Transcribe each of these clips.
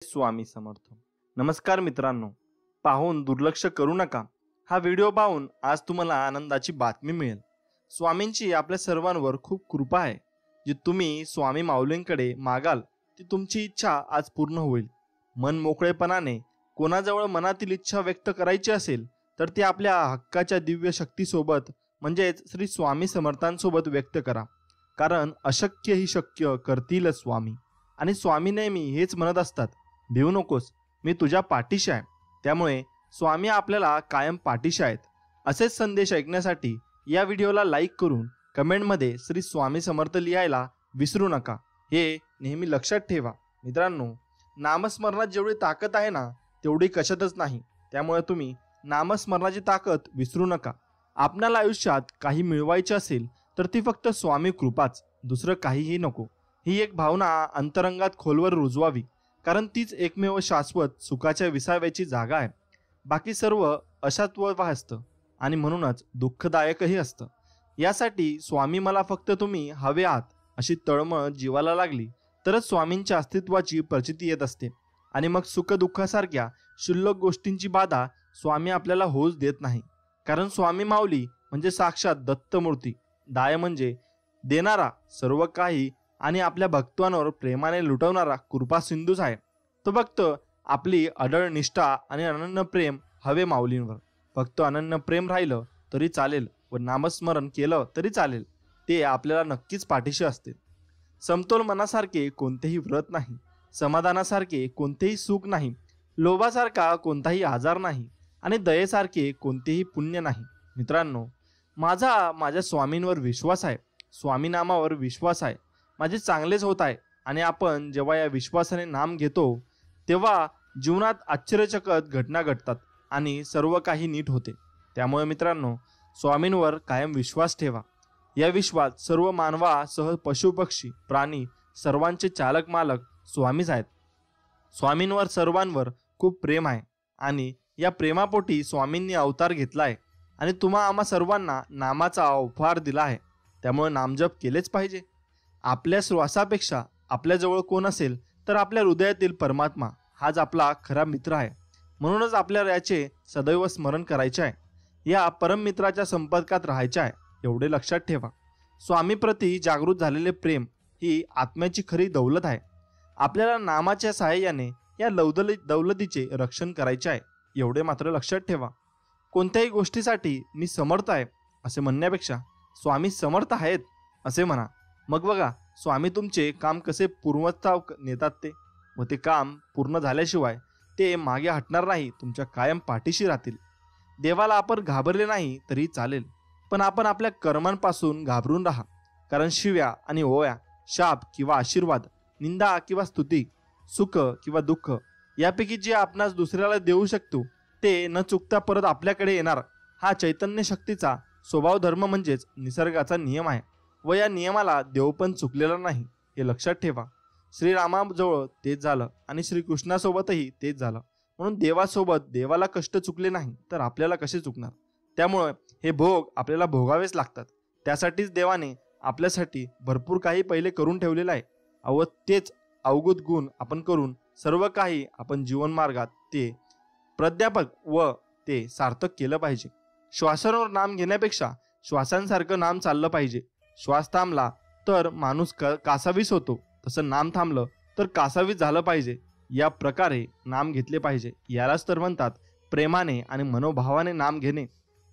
स्वामी समर्थ. नमस्कार मित्रांनो, पाहून दुर्लक्ष करू नका. हा व्हिडिओ पाहून आज तुम्हाला आनंदाची बातमी मिळेल. स्वामींची आपल्या सर्वांवर खूप कृपा आहे. जी तुम्ही स्वामी माऊलींकडे मागाल ती तुमची इच्छा आज पूर्ण होईल. मन मोकळेपणाने कोणाजवळ मनातील इच्छा व्यक्त करायची असेल तर ती आपल्या हक्काच्या दिव्य शक्तीसोबत म्हणजेच श्री स्वामी समर्थांसोबत व्यक्त करा. कारण अशक्य ही शक्य करतील स्वामी. आणि स्वामी नेहमी हेच म्हणत असतात, भिवू नकोस, मी तुझ्या पाठीशी आहे. त्यामुळे स्वामी आपल्याला कायम पाठीशी आहेत. असेच संदेश ऐकण्यासाठी या व्हिडिओला लाईक करून कमेंटमध्ये श्री स्वामी समर्थ लिहायला विसरू नका. हे नेहमी लक्षात ठेवा. मित्रांनो, नामस्मरणात जेवढी ताकद आहे ना तेवढी कशातच नाही. त्यामुळे तुम्ही नामस्मरणाची ताकद विसरू नका. आपल्याला आयुष्यात काही मिळवायचे असेल तर ती फक्त स्वामी कृपाच, दुसरं काहीही नको. ही एक भावना अंतरंगात खोलवर रुजवावी. कारण तीच एकमेव शाश्वत सुखाच्या विसाव्याची जागा आहे. बाकी सर्व अशात्व असतं आणि म्हणूनच दुःखदायकही असतं. यासाठी स्वामी मला फक्त तुम्ही हवे आहात अशी तळमळ जीवाला लागली तरच स्वामींच्या अस्तित्वाची प्रचिती येत असते. आणि मग सुख दुःखासारख्या क्षुल्लक गोष्टींची बाधा स्वामी आपल्याला होऊच देत नाही. कारण स्वामी माऊली म्हणजे साक्षात दत्तमूर्ती. दाय म्हणजे देणारा, सर्व काही आणि आपल्या भक्तांवर प्रेमाने लुटवणारा कृपा सिंधूच आहे. तो फक्त आपली अढळ निष्ठा आणि अनन्य प्रेम हवे माऊलींवर. फक्त अनन्य प्रेम राहिलं तरी चालेल व नामस्मरण केलं तरी चालेल. ते आपल्याला नक्कीच पाठीशी असते. समतोल मनासारखे कोणतेही व्रत नाही, समाधानासारखे कोणतेही सुख नाही, लोभासारखा कोणताही आजार नाही आणि दयेसारखे कोणतेही पुण्य नाही. मित्रांनो, माझ्या स्वामींवर विश्वास आहे, स्वामी नामावर विश्वास आहे. माझे चांगलेच होत आहे. आणि आपण जेव्हा या विश्वासाने नाम घेतो तेव्हा जीवनात आश्चर्यचकित घटना घडतात आणि सर्व काही नीट होते. त्यामुळे मित्रांनो, स्वामींवर कायम विश्वास ठेवा. या विश्वात सर्व मानवासह पशुपक्षी प्राणी सर्वांचे चालक मालक स्वामीच आहेत. स्वामींवर सर्वांवर खूप प्रेम आहे आणि या प्रेमापोटी स्वामींनी अवतार घेतला आहे आणि आम्हा सर्वांना नामाचा उपहार दिला आहे. त्यामुळे नामजप केलेच पाहिजे. आपल्या श्वासापेक्षा आपल्याजवळ कोण असेल तर आपल्या हृदयातील परमात्मा हाच आपला खरा मित्र आहे. म्हणूनच आपल्याला याचे सदैव स्मरण करायचे आहे. या परममित्राच्या संपर्कात राहायचे आहे. एवढे लक्षात ठेवा. स्वामीप्रती जागृत झालेले प्रेम ही आत्म्याची खरी दौलत आहे. आपल्याला नामाच्या सहाय्याने या दौलतीचे रक्षण करायचे आहे. एवढे मात्र लक्षात ठेवा. कोणत्याही गोष्टीसाठी मी समर्थ आहे असे म्हणण्यापेक्षा स्वामी समर्थ आहेत असे म्हणा. मग बघा स्वामी तुमचे काम कसे पूर्णत्वा नेतात ते. व ते काम पूर्ण झाल्याशिवाय ते मागे हटणार नाही, तुमच्या कायम पाठीशी राहतील. देवाला आपण घाबरले नाही तरी चालेल, पण आपण आपल्या कर्मांपासून घाबरून राहा. कारण शिव्या आणि ओव्या, शाप किंवा आशीर्वाद, निंदा किंवा स्तुती, सुख किंवा दुःख यापैकी जे आपणास दुसऱ्याला देऊ शकतो ते न चुकता परत आपल्याकडे येणार. हा चैतन्य शक्तीचा स्वभाव धर्म म्हणजेच निसर्गाचा नियम आहे. व या नियमाला देव पण चुकलेला नाही, हे लक्षात ठेवा. श्रीरामाजवळ तेच झालं आणि श्रीकृष्णासोबतही तेच झालं. म्हणून देवासोबत देवाला कष्ट चुकले नाही तर आपल्याला कसे चुकणार. त्यामुळे हे भोग आपल्याला भोगावेच लागतात. त्यासाठीच देवाने आपल्यासाठी भरपूर काही पहिले करून ठेवलेलं आहे. व तेच अवगत गुण आपण करून सर्व काही आपण जीवनमार्गात ते प्राध्यापक व ते सार्थक केलं पाहिजे. श्वासांवर नाम घेण्यापेक्षा श्वासांसारखं नाम चाललं पाहिजे. श्वास थांबला तर माणूस कासावीस होतो, तसं नाम थांबलं तर कासावीस झालं पाहिजे. या प्रकारे नाम घेतले पाहिजे. यालाच तर म्हणतात प्रेमाने आणि मनोभावाने नाम घेणे.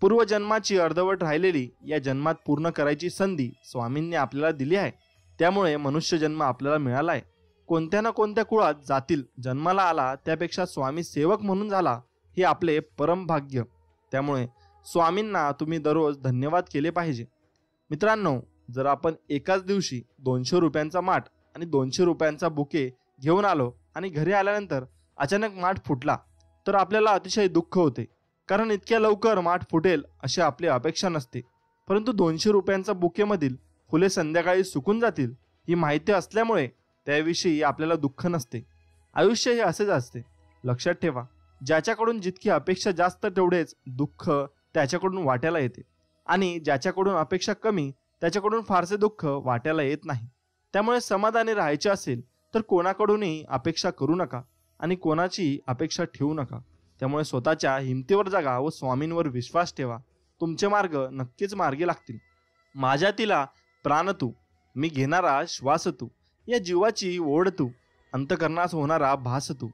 पूर्वजन्माची अर्धवट राहिलेली या जन्मात पूर्ण करायची संधी स्वामींनी आपल्याला दिली आहे. त्यामुळे मनुष्य जन्म आपल्याला मिळाला आहे. कोणत्या ना कोणत्या कुळात जातील जन्माला आला त्यापेक्षा स्वामी सेवक म्हणून झाला हे आपले परम भाग्य. त्यामुळे स्वामींना तुम्ही दररोज धन्यवाद केले पाहिजे. मित्रांनो, जर आपण एकाच दिवशी 200 रुपयांचा माठ आणि 200 रुपयांचा बुके घेऊन आलो आणि घरी आल्यानंतर अचानक माठ फुटला तर आपल्याला अतिशय दुःख होते. कारण इतक्या लवकर माठ फुटेल अशी आपली अपेक्षा नसते. परंतु 200 रुपयांचा बुकेमधील फुले संध्याकाळी सुकून जातील ही माहिती असल्यामुळे त्याविषयी आपल्याला दुःख नसते. आयुष्य हे असेच असते. लक्षात ठेवा, ज्याच्याकडून जितकी अपेक्षा जास्त तेवढेच दुःख त्याच्याकडून वाट्याला येते आणि ज्याच्याकडून अपेक्षा कमी त्याच्याकडून फारसे दुःख वाट्याला येत नाही. त्यामुळे समाधानी राहायचे असेल तर कोणाकडूनही अपेक्षा करू नका. आणि कोणाची अपेक्षा ठेवू नका. त्यामुळे स्वतःच्या हिमतीवर जगा व स्वामींवर विश्वास ठेवा. तुमचे मार्ग नक्कीच मार्गी लागतील. माझ्या तिला प्राण तू, मी घेणारा श्वास तू, या जीवाची ओढ तू, अंतकरणास होणारा भास तू,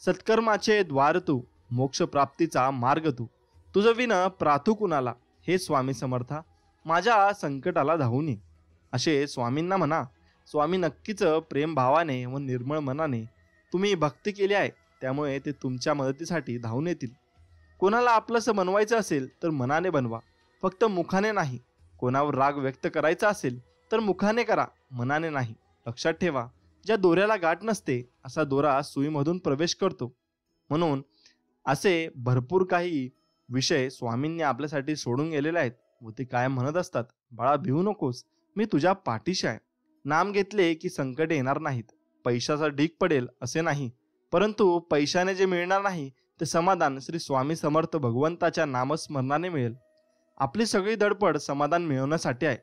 सत्कर्माचे द्वार तू, मोक्ष प्राप्तीचा मार्ग तू, तुझं विन प्रार्थू कुणाला, हे स्वामी समर्था, माझ्या संकटाला धावून ये. असे स्वामींना म्हणा. स्वामी नक्कीच प्रेम भावाने व निर्मळ मनाने तुम्ही भक्ती केली आहे, त्यामुळे ते तुमच्या मदतीसाठी धावून येतील. कोणाला आपलंसं बनवायचं असेल तर मनाने बनवा, फक्त मुखाने नाही. कोणावर राग व्यक्त करायचा असेल तर मुखाने करा, मनाने नाही. लक्षात ठेवा, ज्या दोऱ्याला गाठ नसते असा दोरा सुईमधून प्रवेश करतो. म्हणून असे भरपूर काही विषय स्वामींनी आपल्यासाठी सोडून गेलेले आहेत व ते कायम म्हणत असतात, बाळा भिवू नकोस, मी तुझ्या पाठीशी आहे. नाम घेतले की संकट येणार नाहीत. पैशाचा ढीग पडेल असे नाही, परंतु पैशाने जे मिळणार नाही ते समाधान श्री स्वामी समर्थ भगवंताच्या नामस्मरणाने मिळेल. आपली सगळी धडपड समाधान मिळवण्यासाठी आहे.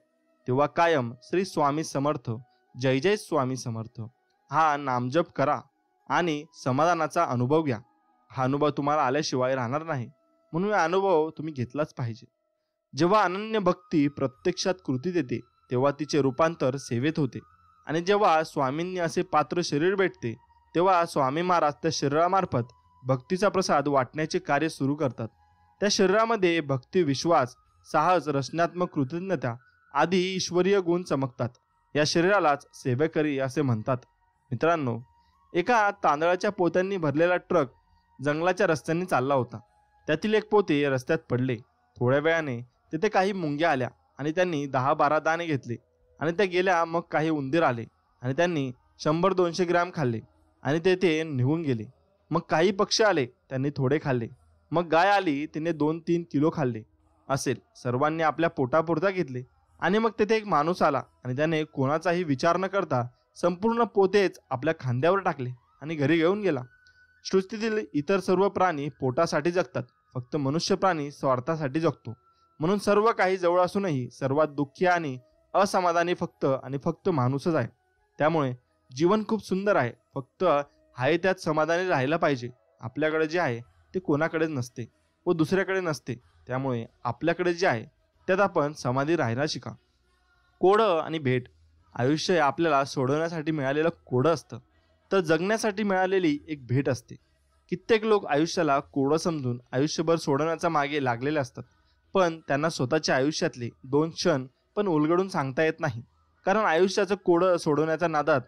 तेव्हा कायम श्री स्वामी समर्थ, जय जय स्वामी समर्थ हा नामजप करा आणि समाधानाचा अनुभव घ्या. हा अनुभव तुम्हाला आल्याशिवाय राहणार नाही, म्हणून हा अनुभव तुम्ही घेतलाच पाहिजे. जेव्हा अनन्य भक्ती प्रत्यक्षात कृतीत येते तेव्हा तिचे रूपांतर सेवेत होते. आणि जेव्हा स्वामींनी असे पात्र शरीर भेटते तेव्हा स्वामी महाराज त्या शरीरामार्फत भक्तीचा प्रसाद वाटण्याचे कार्य सुरू करतात. त्या शरीरामध्ये भक्ती, विश्वास, साहस, रचनात्मक कृतज्ञता आदी ईश्वरीय गुण चमकतात. या शरीरालाच सेवेकरी असे म्हणतात. मित्रांनो, एका तांदळाच्या पोत्यांनी भरलेला ट्रक जंगलाच्या रस्त्याने चालला होता. त्यातील एक पोते रस्त्यात पडले. थोड्या वेळाने तिथे काही मुंग्या आल्या आणि त्यांनी 10-12 दाणे घेतले आणि त्या गेल्या. मग काही उंदीर आले आणि त्यांनी 100-200 ग्रॅम खाल्ले आणि ते निघून गेले. मग काही पक्षी आले, त्यांनी थोडे खाल्ले. मग गाय आली, तिने 2-3 किलो खाल्ले असेल. सर्वांनी आपल्या पोटापुरता घेतले आणि मग तेथे एक माणूस आला आणि त्याने कोणाचाही विचार न करता संपूर्ण पोतेच आपल्या खांद्यावर टाकले आणि घरी घेऊन गेला. सृष्टीतील इतर सर्व प्राणी पोटासाठी जगतात, फक्त मनुष्य प्राणी स्वार्थासाठी जगतो. म्हणून सर्व काही जवळ असूनही सर्वात दुःखी आणि असमाधानी फक्त माणूसच आहे. त्यामुळे जीवन खूप सुंदर आहे, फक्त आहे त्यात समाधानी राहायला पाहिजे. आपल्याकडे जे आहे ते कोणाकडेच नसते व दुसऱ्याकडे नसते. त्यामुळे आपल्याकडे जे आहे त्यात आपण समाधी राहायला शिका. कोडं आणि भेट. आयुष्य आपल्याला सोडवण्यासाठी मिळालेलं कोडं असतं, तर जगण्यासाठी मिळालेली एक भेट असते. कित्येक लोक आयुष्याला कोडं समजून आयुष्यभर सोडवण्याच्या मागे लागलेले असतात, पण त्यांना स्वतःच्या आयुष्यातले 2 क्षण पण उलगडून सांगता येत नाही. कारण आयुष्याचं कोडं सोडवण्याच्या नादात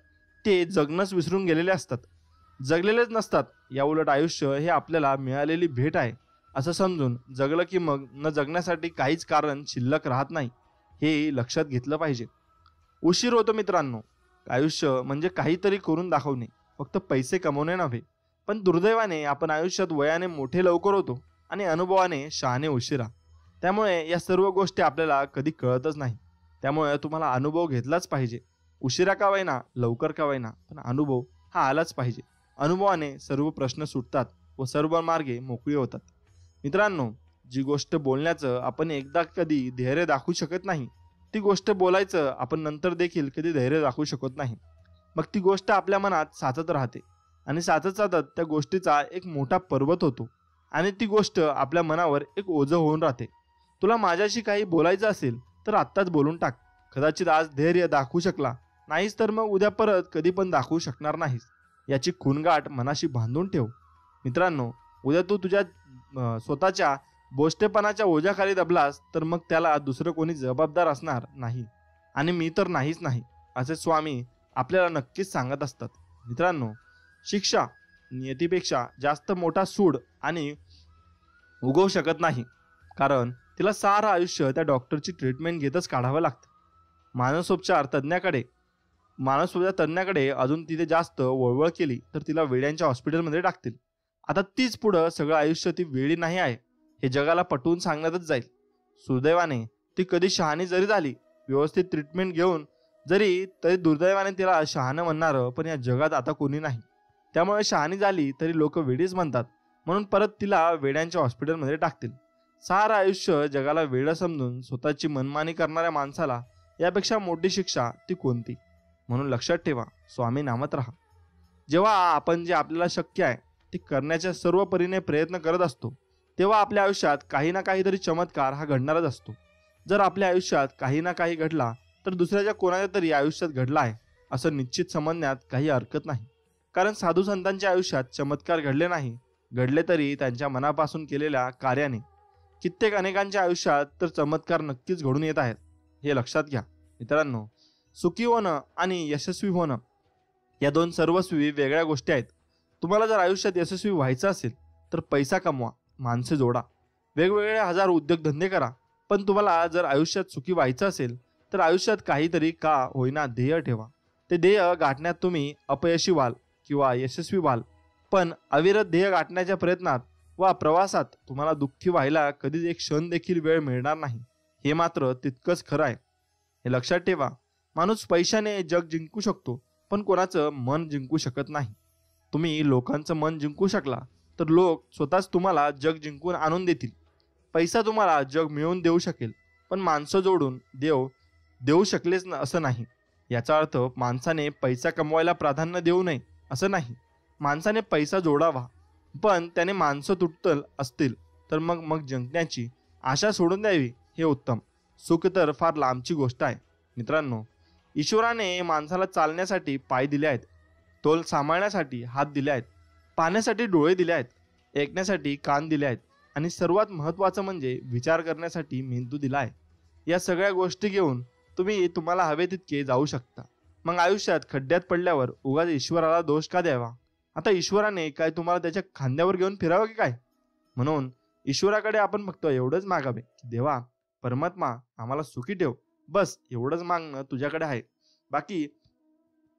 ते जगणंच विसरून गेलेले असतात, जगलेलेच नसतात. या उलट आयुष्य हे आपल्याला मिळालेली भेट आहे असं समजून जगलं की मग न जगण्यासाठी काहीच कारण शिल्लक राहत नाही, हे लक्षात घेतलं पाहिजे. उशीर होतो मित्रांनो. आयुष्य म्हणजे काहीतरी करून दाखवणे, फक्त पैसे कमवणे नव्हे. पण दुर्दैवाने आपण आयुष्यात वयाने मोठे लवकर होतो आणि अनुभवाने शहाणे उशिरा. त्यामुळे या सर्व गोष्टी आपल्याला कधी कळतच नाही. त्यामुळे तुम्हाला अनुभव घेतलाच पाहिजे. उशिरा का होईना, लवकर का होईना, पण अनुभव हा आलाच पाहिजे. अनुभवाने सर्व प्रश्न सुटतात व सर्व मार्गे मोकळी होतात. मित्रांनो, जी गोष्ट बोलण्याचं आपण एकदा कधी धैर्य दाखवू शकत नाही, ती गोष्ट बोलायचं आपण नंतर देखील कधी धैर्य दाखवू शकत नाही. मग ती गोष्ट आपल्या मनात साचत राहते आणि साचत साचत त्या गोष्टीचा एक मोठा पर्वत होतो आणि ती गोष्ट आपल्या मनावर एक ओझं होऊन राहते. तुला माझ्याशी काही बोलायचं असेल तर आत्ताच बोलून टाक. कदाचित आज धैर्य दाखवू शकला नाहीस तर मग उद्या परत कधी पण दाखवू शकणार नाहीस, याची खूणगाठ मनाशी बांधून ठेव. मित्रांनो, उद्या तू तुझ्या स्वतःच्या बोष्टेपणाच्या ओझ्याखाली दबलास तर मग त्याला दुसरं कोणी जबाबदार असणार नाही आणि मी तर नाहीच नाही, असे स्वामी आपल्याला नक्कीच सांगत असतात. मित्रांनो, शिक्षा नियतीपेक्षा जास्त मोठा सूड आणि उगवू शकत नाही, कारण तिला सारं आयुष्य त्या डॉक्टरची ट्रीटमेंट घेतच काढावं लागतं. मानसोपचार तज्ञाकडे अजून तिथे जास्त वळवळ केली तर तिला वेड्यांच्या हॉस्पिटलमध्ये टाकतील. आता तीच पुढं सगळं आयुष्य ती वेडी नाही आहे हे जगाला पटवून सांगण्यातच जाईल. सुदैवाने ती कधी शहाणी जरी झाली, व्यवस्थित ट्रीटमेंट घेऊन तरी दुर्दैवाने तिला शहाणं म्हणणारं पण या जगात आता कोणी नाही. त्यामुळे शहाणी झाली तरी लोक वेडीच म्हणतात, म्हणून परत तिला वेड्यांच्या हॉस्पिटलमध्ये टाकतील. सारं आयुष्य जगाला वेडं समजून स्वतःची मनमानी करणाऱ्या माणसाला यापेक्षा मोठी शिक्षा ती कोणती. म्हणून लक्षात ठेवा, स्वामी नामत राहा. जेव्हा आपण जे आपल्याला शक्य आहे ते करण्याच्या सर्व परीने प्रयत्न करत असतो, तेव्हा आपल्या आयुष्यात काही ना काहीतरी चमत्कार हा घडणारच असतो. जर आपल्या आयुष्यात काही ना काही घडला तर दुसऱ्याच्या कोणाच्या तरी आयुष्यात घडला आहे असं निश्चित समजण्यात काही हरकत नाही. कारण साधू संतांच्या आयुष्यात चमत्कार घडले नाही, घडले तरी त्यांच्या मनापासून केलेल्या कार्याने. कित्येक अनेकांच्या आयुष्यात तर चमत्कार नक्कीच घडून येत आहेत, हे लक्षात घ्या. मित्रांनो, सुखी होणं आणि यशस्वी होणं या दोन सर्वस्वी वेगळ्या गोष्टी आहेत. तुम्हाला जर आयुष्यात यशस्वी व्हायचं असेल तर पैसा कमवा, माणसे जोडा, वेगवेगळे हजार उद्योगधंदे करा. पण तुम्हाला जर आयुष्यात सुखी व्हायचं असेल तर आयुष्यात काहीतरी का होईना ध्येय ठेवा. ते ध्येय गाठण्यात तुम्ही अपयशी व्हाल किंवा यशस्वी व्हाल, पण अविरत ध्येय गाठण्याच्या प्रयत्नात वा प्रवासात तुम्हाला दुःखी व्हायला कधीच एक क्षण देखील वेळ मिळणार नाही. हे मात्र तितकंच खरं आहे. हे लक्षात ठेवा. माणूस पैशाने जग जिंकू शकतो, पण कोणाचं मन जिंकू शकत नाही. तुम्ही लोकांचं मन जिंकू शकला तर लोक स्वतःच तुम्हाला जग जिंकून आणून देतील. पैसा तुम्हाला जग मिळवून देऊ शकेल, पण माणसं जोडून देऊ शकलेच असं नाही. याचा अर्थ माणसाने पैसा कमवायला प्राधान्य देऊ नये असं नाही. माणसाने पैसा जोडावा, पण त्याने माणसं तुटतल असतील तर मग मग जिंकण्याची आशा सोडून द्यावी, हे उत्तम. सुख तर फार लांबची गोष्ट आहे. मित्रांनो, ईश्वराने माणसाला चालण्यासाठी पाय दिले आहेत, तोल सांभाळण्यासाठी हात दिले आहेत, पाहण्यासाठी डोळे दिले आहेत, ऐकण्यासाठी कान दिले आहेत आणि सर्वात महत्त्वाचं म्हणजे विचार करण्यासाठी मेंदू दिला आहे. या सगळ्या गोष्टी घेऊन तुम्ही तुम्हाला हवे तितके जाऊ शकता. मग आयुष्यात खड्ड्यात पडल्यावर उगाच ईश्वराला दोष का द्यावा? आता ईश्वराने काय तुम्हाला त्याच्या खांद्यावर घेऊन फिरावं की काय? म्हणून ईश्वराकडे आपण फक्त एवढंच मागावे की देवा, परमात्मा, आम्हाला सुखी ठेव. बस एवढंच मागणं तुझ्याकडे आहे. बाकी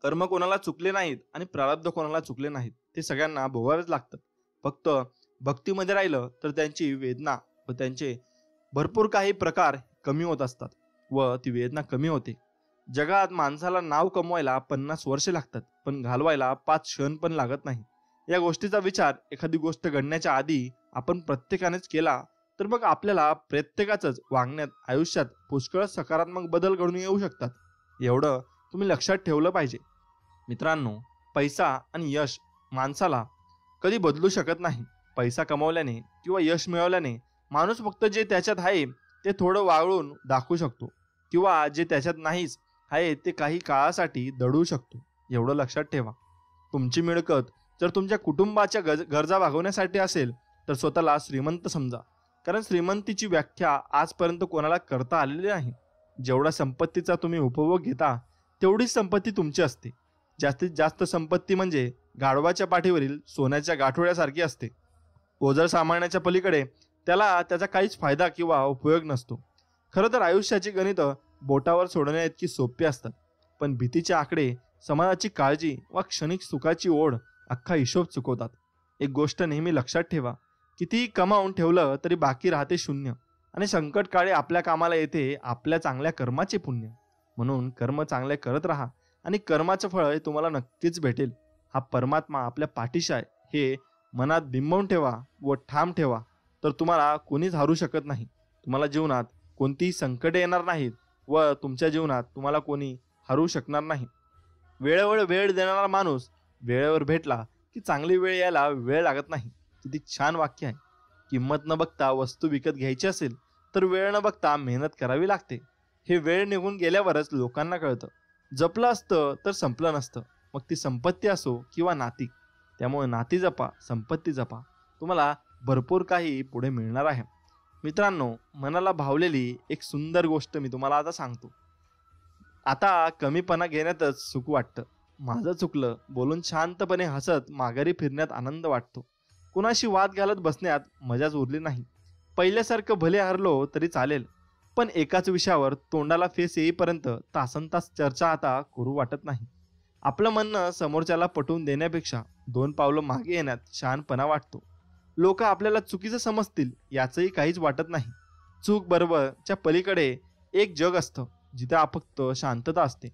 कर्म कोणाला चुकले नाहीत आणि प्रारब्ध कोणाला चुकले नाहीत, ते सगळ्यांना भोगावेच लागतात. फक्त भक्तीमध्ये राहिलं तर त्यांची वेदना व त्यांचे भरपूर काही प्रकार कमी होत असतात व ती वेदना कमी होते. जगात माणसाला नाव कमवायला 50 वर्षे लागतात, पण घालवायला 5 क्षण पण लागत नाही. या गोष्टीचा विचार एखादी गोष्ट घडण्याच्या आधी आपण प्रत्येकानेच केला तर मग आपल्याला प्रत्येकाचंच वागण्यात आयुष्यात पुष्कळ सकारात्मक बदल घडून येऊ शकतात. एवढं तुम्ही लक्षात ठेवलं पाहिजे. मित्रांनो, पैसा आणि यश माणसाला कधी बदलू शकत नाही. पैसा कमवल्याने किंवा यश मिळवल्याने माणूस फक्त जे त्याच्यात आहे ते थोडं वाळून दाखवू शकतो किंवा जे त्याच्यात नाहीच आहे ते काही काळासाठी दडवू शकतो. एवढं लक्षात ठेवा. तुमची मिळकत जर तुमच्या कुटुंबाच्या गरजा भागवण्यासाठी असेल तर स्वतःला श्रीमंत समजा. कारण श्रीमंतीची व्याख्या आजपर्यंत कोणाला करता आलेली नाही. जेवढा संपत्तीचा तुम्ही उपभोग घेता तेवढीच संपत्ती तुमची असते. जास्तीत जास्त संपत्ती म्हणजे गाढवाच्या पाठीवरील सोन्याच्या गाठोड्यासारखी असते. ओझर सांभाळण्याच्या पलीकडे त्याला त्याचा काहीच फायदा किंवा उपयोग नसतो. खरं तर आयुष्याची गणितं बोटावर सोडण्या इतकी सोपी असतात, पण भीतीचे आकडे, समाजाची काळजी व क्षणिक सुखाची ओढ अख्खा हिशोब चुकवतात. एक गोष्ट नेहमी लक्षात ठेवा, कितीही कमावून ठेवलं तरी बाकी राहते शून्य आणि संकट काळी आपल्या कामाला येते आपल्या चांगल्या कर्माचे पुण्य. म्हणून कर्म चांगले करत राहा आणि कर्माचं फळ तुम्हाला नक्कीच भेटेल. हा परमात्मा आपल्या पाठीशी आहे हे मनात बिंबवून ठेवा व ठाम ठेवा, तर तुम्हाला कोणीच हारू शकत नाही. तुम्हाला जीवनात कोणतीही संकटे येणार नाहीत व तुमच्या जीवनात तुम्हाला कोणी हरू शकणार नाही. वेळेवर वेळ देणारा माणूस वेळेवर भेटला की चांगली वेळ यायला वेळ लागत नाही. किती छान वाक्य आहे. किंमत न बघता वस्तू विकत घ्यायची असेल तर वेळ न बघता मेहनत करावी लागते. हे वेळ निघून गेल्यावरच लोकांना कळतं. जपलं असतं तर संपलं नसतं, मग ती संपत्ती असो किंवा नाती. त्यामुळे नाती जपा, संपत्ती जपा, तुम्हाला भरपूर काही पुढे मिळणार आहे. मित्रांनो, मनाला भावलेली एक सुंदर गोष्ट मी तुम्हाला आता सांगतो. आता कमीपणा घेण्यातच सुख वाटतं. माझं चुकलं बोलून शांतपणे हसत माघारी फिरण्यात आनंद वाटतो. कुणाशी वाद घालत बसण्यात मजाच उरली नाही. पहिल्यासारखं भले हरलो तरी चालेल, पण एकाच विषयावर तोंडाला फेस येईपर्यंत तासनतास चर्चा आता करू वाटत नाही. आपलं म्हणणं समोरच्याला पटवून देण्यापेक्षा 2 पावलं मागे येण्यात शहाणपणा वाटतो. लोक आपल्याला चुकीचं समजतील याचंही काहीच वाटत नाही. चूक बरोबरच्या पलीकडे एक जग असतं जिथे फक्त शांतता असते.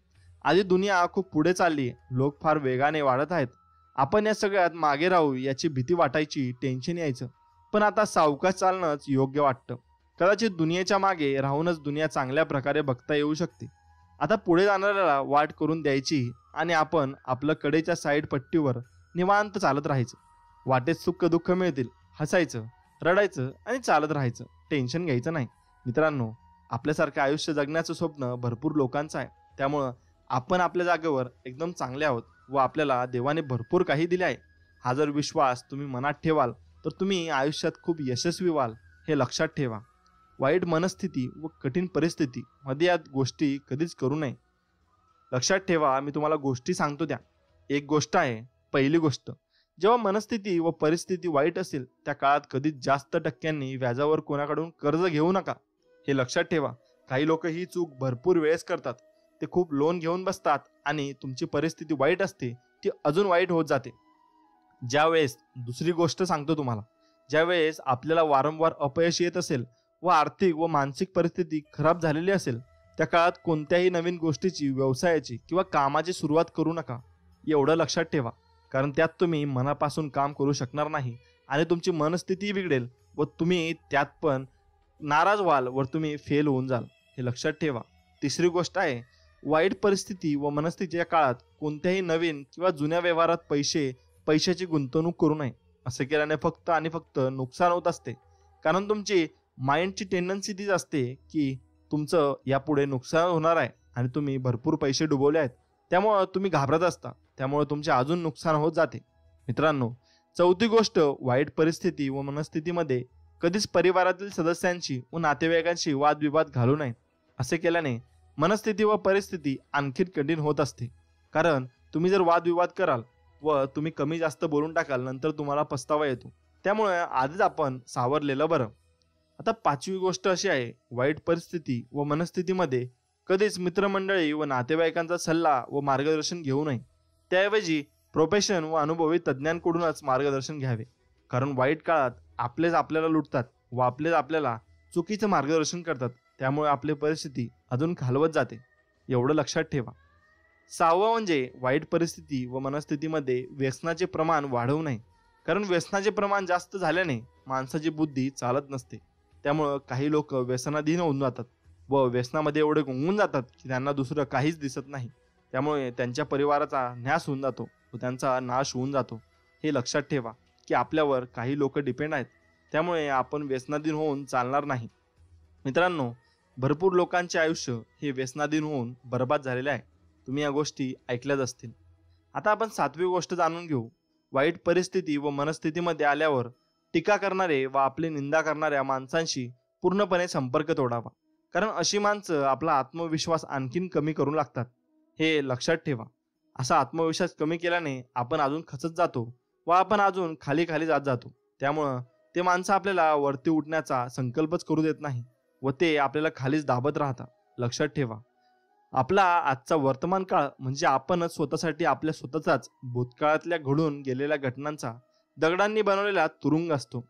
आधी दुनिया खूप पुढे चालली, लोक फार वेगाने वाढत आहेत. आपण या सगळ्यात मागे राहू याची भीती वाटायची, टेन्शन यायचं. पण आता सावकाश चालणंच योग्य वाटतं. कदाचित दुनियेच्या मागे राहूनच दुनिया चांगल्या प्रकारे बघता येऊ शकते. आता पुढे जाणाऱ्याला वाट करून द्यायची आणि आपण आपलं कडेच्या साईड पट्टीवर निवांत चालत राहायचं. वाटेत सुख दुःख मिळतील, हसायचं, रडायचं आणि चालत राहायचं. टेन्शन घ्यायचं नाही. मित्रांनो, आपल्यासारखं आयुष्य जगण्याचं स्वप्न भरपूर लोकांचं आहे. त्यामुळं आपण आपल्या जागेवर एकदम चांगले आहोत व आपल्याला देवाने भरपूर काही दिले आहे. हा जर विश्वास तुम्ही मनात ठेवाल तर तुम्ही आयुष्यात खूप यशस्वी व्हाल, हे लक्षात ठेवा. वाईट मनस्थिती व कठीण परिस्थिती मध्ये या गोष्टी कधीच करू नये. लक्षात ठेवा, मी तुम्हाला गोष्टी सांगतो त्या. एक गोष्ट आहे, पहिली गोष्ट, जेव्हा मनस्थिती व परिस्थिती वाईट असेल त्या काळात कधीच जास्त टक्क्यांनी व्याजावर कोणाकडून कर्ज घेऊ नका. हे लक्षात ठेवा. काही लोक ही चूक भरपूर वेळेस करतात. ते खूप लोन घेऊन बसतात आणि तुमची परिस्थिती वाईट असते ती अजून वाईट होत जाते. ज्यावेळेस, दुसरी गोष्ट सांगतो तुम्हाला, ज्यावेळेस आपल्याला वारंवार अपयश येत असेल व आर्थिक व मानसिक परिस्थिती खराब झालेली असेल त्या काळात कोणत्याही नवीन गोष्टीची, व्यवसायाची किंवा कामाची सुरुवात करू नका. एवढं लक्षात ठेवा. कारण त्यात तुम्ही मनापासून काम करू शकणार नाही आणि तुमची मनस्थिती बिघडेल व तुम्ही त्यात पण नाराज व्हाल व तुम्ही फेल होऊन जाल. हे लक्षात ठेवा. तिसरी गोष्ट आहे, वाईट परिस्थिती व मनस्थितीच्या काळात कोणत्याही नवीन किंवा जुन्या व्यवहारात पैशाची गुंतवणूक करू नये. असे केल्याने फक्त आणि फक्त नुकसान होत असते. कारण तुमची माइंडची टेंडन्सी तीच असते की तुमचं यापुढे नुकसान होणार आहे आणि तुम्ही भरपूर पैसे डुबवले आहेत. त्यामुळं तुम्ही घाबरत असता. त्यामुळे तुमचे अजून नुकसान होत जाते. मित्रांनो, चौथी गोष्ट, वाईट परिस्थिती व मनस्थितीमध्ये कधीच परिवारातील सदस्यांशी व नातेवाईकांशी वादविवाद घालू नये. असे केल्याने मनस्थिती व परिस्थिती आणखी कठीण होत असते. कारण तुम्ही जर वादविवाद कराल व तुम्ही कमी जास्त बोलून टाकाल, नंतर तुम्हाला पस्तावा येतो. त्यामुळे आधीच आपण सावरलेलं बरं. आता पाचवी गोष्ट अशी आहे, वाईट परिस्थिती व मनस्थितीमध्ये कधीच मित्रमंडळी व नातेवाईकांचा सल्ला व मार्गदर्शन घेऊ नये. त्याऐवजी प्रोफेशन व अनुभवी तज्ज्ञांकडूनच मार्गदर्शन घ्यावे. कारण वाईट काळात आपलेच आपल्याला लुटतात व आपलेच आपल्याला चुकीचं मार्गदर्शन करतात. त्यामुळे आपली परिस्थिती अजून खालवत जाते. एवढं लक्षात ठेवा. सहावं म्हणजे, वाईट परिस्थिती व मनस्थितीमध्ये व्यसनाचे प्रमाण वाढवू नये. कारण व्यसनाचे प्रमाण जास्त झाल्याने माणसाची बुद्धी चालत नसते. त्यामुळं काही लोक व्यसनाधीन होऊन जातात व व्यसनामध्ये एवढे गुंगून जातात की त्यांना दुसरं काहीच दिसत नाही. त्यामुळे त्यांच्या परिवाराचा न्यास होऊन जातो व त्यांचा नाश होऊन जातो. हे लक्षात ठेवा की आपल्यावर काही लोक डिपेंड आहेत. त्यामुळे आपण व्यसनाधीन होऊन चालणार नाही. मित्रांनो, भरपूर लोकांचे आयुष्य हे व्यसनाधीन होऊन बर्बाद झालेले आहे. तुम्ही या गोष्टी ऐकल्याच असतील. आता आपण सातवी गोष्ट जाणून घेऊ. वाईट परिस्थिती व मनस्थितीमध्ये आल्यावर टीका करणारे व आपली निंदा करणाऱ्या माणसांशी पूर्णपणे संपर्क तोडावा. कारण अशी माणसं आपला आत्मविश्वास आणखीन कमी करू लागतात. हे लक्षात ठेवा. असा आत्मविश्वास कमी केल्याने आपण अजून खचत जातो व आपण अजून खाली खाली जात जातो. त्यामुळं ते माणसं आपल्याला वरती उठण्याचा संकल्पच करू देत नाही व ते आपल्याला खालीच दाबत राहतात. लक्षात ठेवा. आपला आजचा वर्तमान काळ म्हणजे आपणच स्वतःसाठी आपल्या स्वतःचाच भूतकाळातल्या घडून गेलेल्या घटनांचा दगडांनी बनवलेला तुरुंग असतो.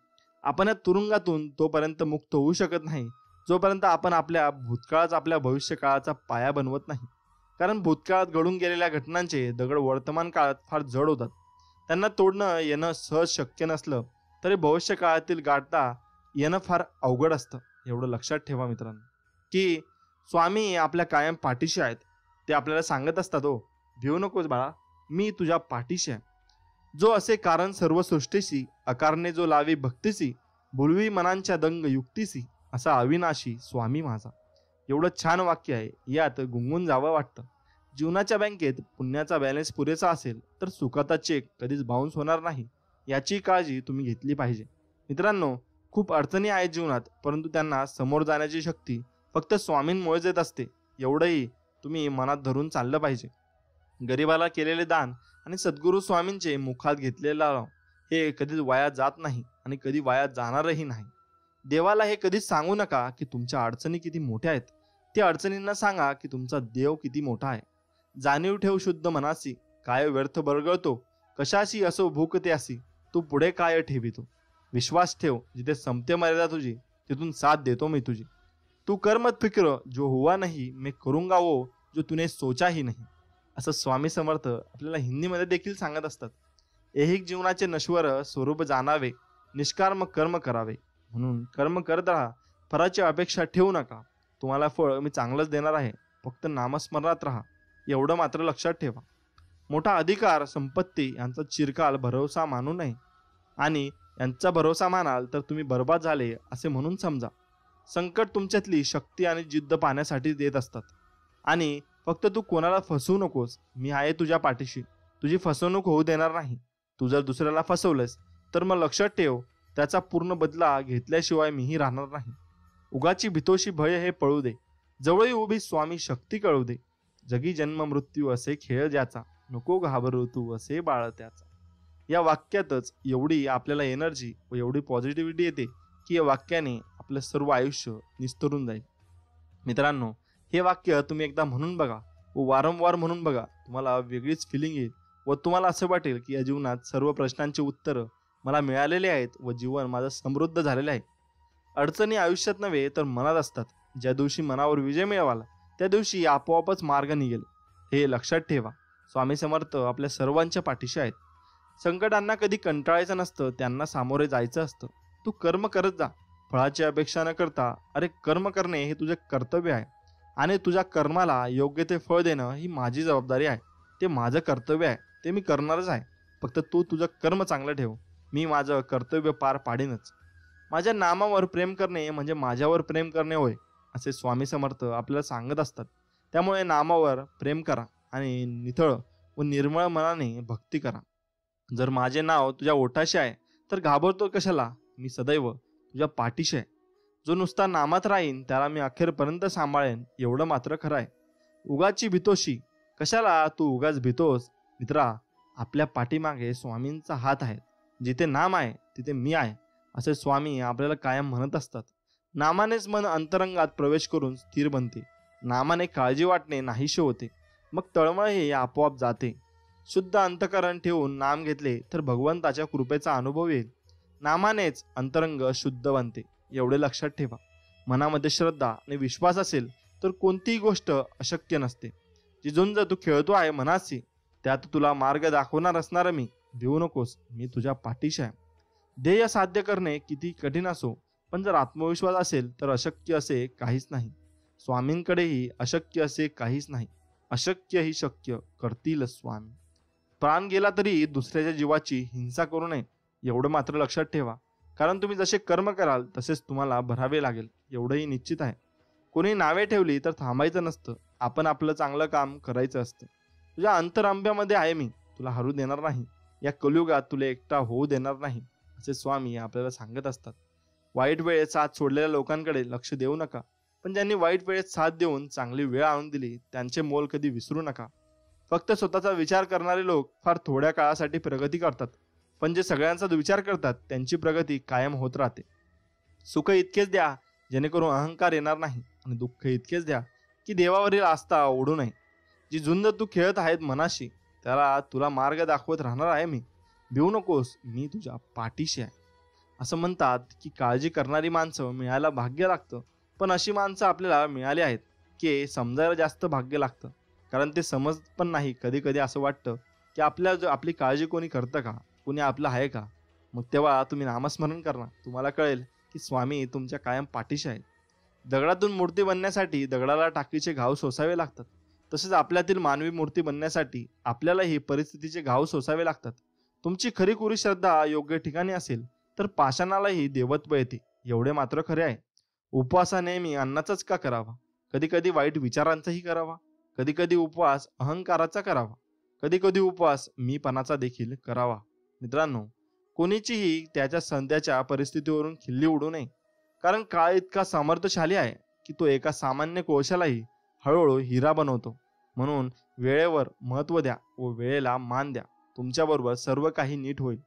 आपण या तुरुंगातून तोपर्यंत मुक्त होऊ शकत नाही जोपर्यंत आपण आपल्या भूतकाळाचा आपल्या भविष्यकाळाचा पाया बनवत नाही. कारण भूतकाळात घडून गेलेल्या घटनांचे दगड वर्तमान काळात फार जड होतात. त्यांना तोडणं येणं सहज शक्य नसलं तरी भविष्यकाळातील गाठता येणं फार अवघड असतं. एवढं लक्षात ठेवा मित्रांनो की स्वामी आपल्या कायम पाठीशी आहेत. ते आपल्याला सांगत असतात, हो भिवू नकोस बाळा, मी तुझ्या पाठीशी आहे. जो असे कारण सर्व सृष्टीसी, अकारणे जो लावी भक्तीसी, बोलवी मनांच्या दंग युक्तीसी, असा अविनाशी स्वामी माझा. एवढं छान वाक्य आहे. यात गुंगून जावं वाटतं. जीवनाच्या बँकेत पुण्याचा बॅलन्स पुरेसा असेल तर सुखाचा चेक कधीच बाउन्स होणार नाही याची काळजी तुम्ही घेतली पाहिजे. मित्रांनो, खूप अडचणी आहेत जीवनात, परंतु त्यांना समोर जाण्याची शक्ती फक्त स्वामींमुळेच येत असते. एवढंही तुम्ही मनात धरून चाललं पाहिजे. गरिबाला केलेले दान आणि सद्गुरू स्वामींचे मुखात घेतलेला हे कधीच वाया जात नाही आणि कधी वाया जाणारही नाही. देवाला हे कधीच सांगू नका की तुमच्या अडचणी किती मोठ्या आहेत. त्या अडचणींना सांगा की तुमचा देव किती मोठा आहे. जाणीव ठेव शुद्ध मनासी, काय व्यर्थ बरगळतो, कशाशी असो भूक ते असी, तू पुढे काय ठेवितो. विश्वास ठेव, जिथे संपते मर्यादा तुझी तिथून साथ देतो मी तुझी. तू कर मत फिक्र, जो हुआ नहीं मैं करूंगा वो जो तूने सोचा ही नहीं. असं स्वामी समर्थ आपल्याला हिंदीमध्ये देखील सांगत असतात. ऐहिक जीवनाचे नश्वर स्वरूप जाणावे, निष्काम कर्म करावे. म्हणून कर्म करत राहा, फळाची अपेक्षा ठेवू नका. तुम्हाला फळ मी चांगलंच देणार आहे. फक्त नामस्मरणात राहा, एवढं मात्र लक्षात ठेवा. मोठा अधिकार, संपत्ती यांचा चिरकाल भरोसा मानू नये, आणि यांचा भरोसा मानाल तर तुम्ही बर्बाद झाले असे म्हणून समजा. संकट तुमच्यातली शक्ती आणि जिद्द पाहण्यासाठी देत असतात. आणि फक्त तू कोणाला फसवू नकोस. मी आहे तुझ्या पाठीशी, तुझी फसवणूक होऊ देणार नाही. तू जर दुसऱ्याला फसवलंस तर मग लक्षात ठेव, त्याचा पूर्ण बदला घेतल्याशिवाय मीही राहणार नाही. उगाची भीतोशी भय हे पळू दे, जवळी उभी स्वामी शक्ती कळू दे. जगी जन्म मृत्यू असे खेळ ज्याचा, नको घाबरू तू असे बाळ त्याचा. या वाक्यातच एवढी आपल्याला एनर्जी व एवढी पॉझिटिव्हिटी येते की या वाक्याने आपलं सर्व आयुष्य निस्तरून जाईल. मित्रांनो, हे वाक्य तुम्ही एकदा म्हणून बघा व वारंवार म्हणून बघा. तुम्हाला वेगळीच फिलिंग येईल व तुम्हाला असं वाटेल की या जीवनात सर्व प्रश्नांची उत्तरं मला मिळालेली आहेत व जीवन माझं समृद्ध झालेलं आहे. अडचणी आयुष्यात नव्हे तर मनात असतात. ज्या दिवशी मनावर विजय मिळवाला त्या दिवशी आपोआपच मार्ग निघेल, हे लक्षात ठेवा. स्वामी समर्थ आपल्या सर्वांच्या पाठीशी आहेत. संकटांना कधी कंटाळायचं नसतं, त्यांना सामोरे जायचं असतं. तू कर्म करत जा, फळाची अपेक्षा न करता. अरे, कर्म करणे हे तुझे कर्तव्य आहे आणि तुझ्या कर्माला योग्य ते फळ देणं ही माझी जबाबदारी आहे. ते माझं कर्तव्य आहे, ते मी करणारच आहे. फक्त तू तुझं कर्म चांगलं ठेव, मी माझं कर्तव्य पार पाडीनच. माझ्या नामावर प्रेम करणे म्हणजे माझ्यावर प्रेम करणे होय, असे स्वामी समर्थ आपल्याला सांगत असतात. त्यामुळे नामावर प्रेम करा आणि नितळ व निर्मळ मनाने भक्ती करा. जर माझे नाव तुझ्या ओठाशी आहे तर घाबरतो कशाला, मी सदैव तुझ्या पाठीशी आहे. जो नुसता नामात राहीन त्याला मी अखेरपर्यंत सांभाळेन, एवढं मात्र खरं आहे. उगाची भीतोशी कशाला, तू उगाच भीतोस. मित्रा, आपल्या पाठीमागे स्वामींचा हात आहे. जिथे नाम आहे तिथे मी आहे, असे स्वामी आपल्याला कायम म्हणत असतात. नामानेच मन अंतरंगात प्रवेश करून स्थिर बनते. नामाने काळजी वाटणे नाहीसे होते, मग तळमळ हे आपोआप जाते. शुद्ध अंतकरण ठेवून नाम घेतले तर भगवंताच्या कृपेचा अनुभव येईल. नामानेच अंतरंग शुद्ध बनते, एवढे लक्षात ठेवा. मनामध्ये श्रद्धा आणि विश्वास असेल तर कोणतीही गोष्ट अशक्य नसते. जी झुंज तू खेळतो आहे मनाशी, त्यात तुला मार्ग दाखवणार असणार मी. भिवू नकोस, मी तुझ्या पाठीशी आहे. ध्येय साध्य करणे किती कठीण असो, पण जर आत्मविश्वास असेल तर अशक्य असे काहीच नाही. स्वामींकडेही अशक्य असे काहीच नाही. अशक्य ही शक्य करतील स्वामी. प्राण गेला तरी दुसऱ्याच्या जीवाची हिंसा करू नये, एवढं मात्र लक्षात ठेवा. कारण तुम्ही जसे कर्म कराल तसेच तुम्हाला भरावे लागेल, एवढंही निश्चित आहे. कोणी नावे ठेवली तर थांबायचं नसतं, आपण आपलं चांगलं काम करायचं असतं. तुझ्या अंतरांब्यामध्ये आहे मी, तुला हरू देणार नाही. या कलियुगात तुला एकटा होऊ देणार नाही, असे स्वामी आपल्याला सांगत असतात. वाईट वेळेत साथ सोडलेल्या लोकांकडे लक्ष देऊ नका, पण ज्यांनी वाईट वेळेत साथ देऊन चांगली वेळ आणून दिली त्यांचे मोल कधी विसरू नका. फक्त स्वतःचा विचार करणारे लोक फार थोड्या काळासाठी प्रगती करतात, पण जे सगळ्यांचा विचार करतात त्यांची प्रगती कायम होत राहते. सुख इतकेच द्या जेणेकरून अहंकार येणार नाही, आणि दुःख इतकेच द्या की देवावरील आस्था ओढू नये. जी झुंज तू खेळत आहेत मनाशी, त्याला तुला मार्ग दाखवत राहणार आहे मी. भिवू नकोस, मी तुझ्या पाठीशी आहे. असं म्हणतात की काळजी करणारी माणसं मिळायला भाग्य लागतं, पण अशी माणसं आपल्याला मिळाली आहेत की समजायला जास्त भाग्य लागतं. कारण ते समजत पण नाही. कधी कधी असं वाटतं की आपली काळजी कोणी करतं का, कोणी आपलं आहे का. मग तेव्हा तुम्ही नामस्मरण करा, तुम्हाला कळेल की स्वामी तुमच्या कायम पाठीशी आहेत. दगडातून मूर्ती बनण्यासाठी दगडाला टाकीचे घाव सोसावे लागतात, तसेच आपल्यातील मानवी मूर्ती बनण्यासाठी आपल्यालाही परिस्थितीचे घाव सोसावे लागतात. तुमची खरीखुरी श्रद्धा योग्य ठिकाणी असेल तर पाषाणालाही देवत्व येते, एवढे मात्र खरे आहे. उपवास नेहमी अन्नाचाच का करावा, कधी कधी वाईट विचारांचाही करावा. कधी कधी उपवास अहंकाराचा करावा, कधी कधी उपवास मीपणाचा देखील करावा. मित्रांनो, कोणीचीही त्याच्या सध्याच्या परिस्थितीवरून खिल्ली उडू नये. कारण काळ इतका सामर्थ्यशाली आहे की तो एका सामान्य कोळशालाही हळूहळू हिरा बनवतो. म्हणून वेळेवर महत्त्व द्या व वेळेला मान द्या. तुमच्याबरोबर सर्व काही नीट होईल.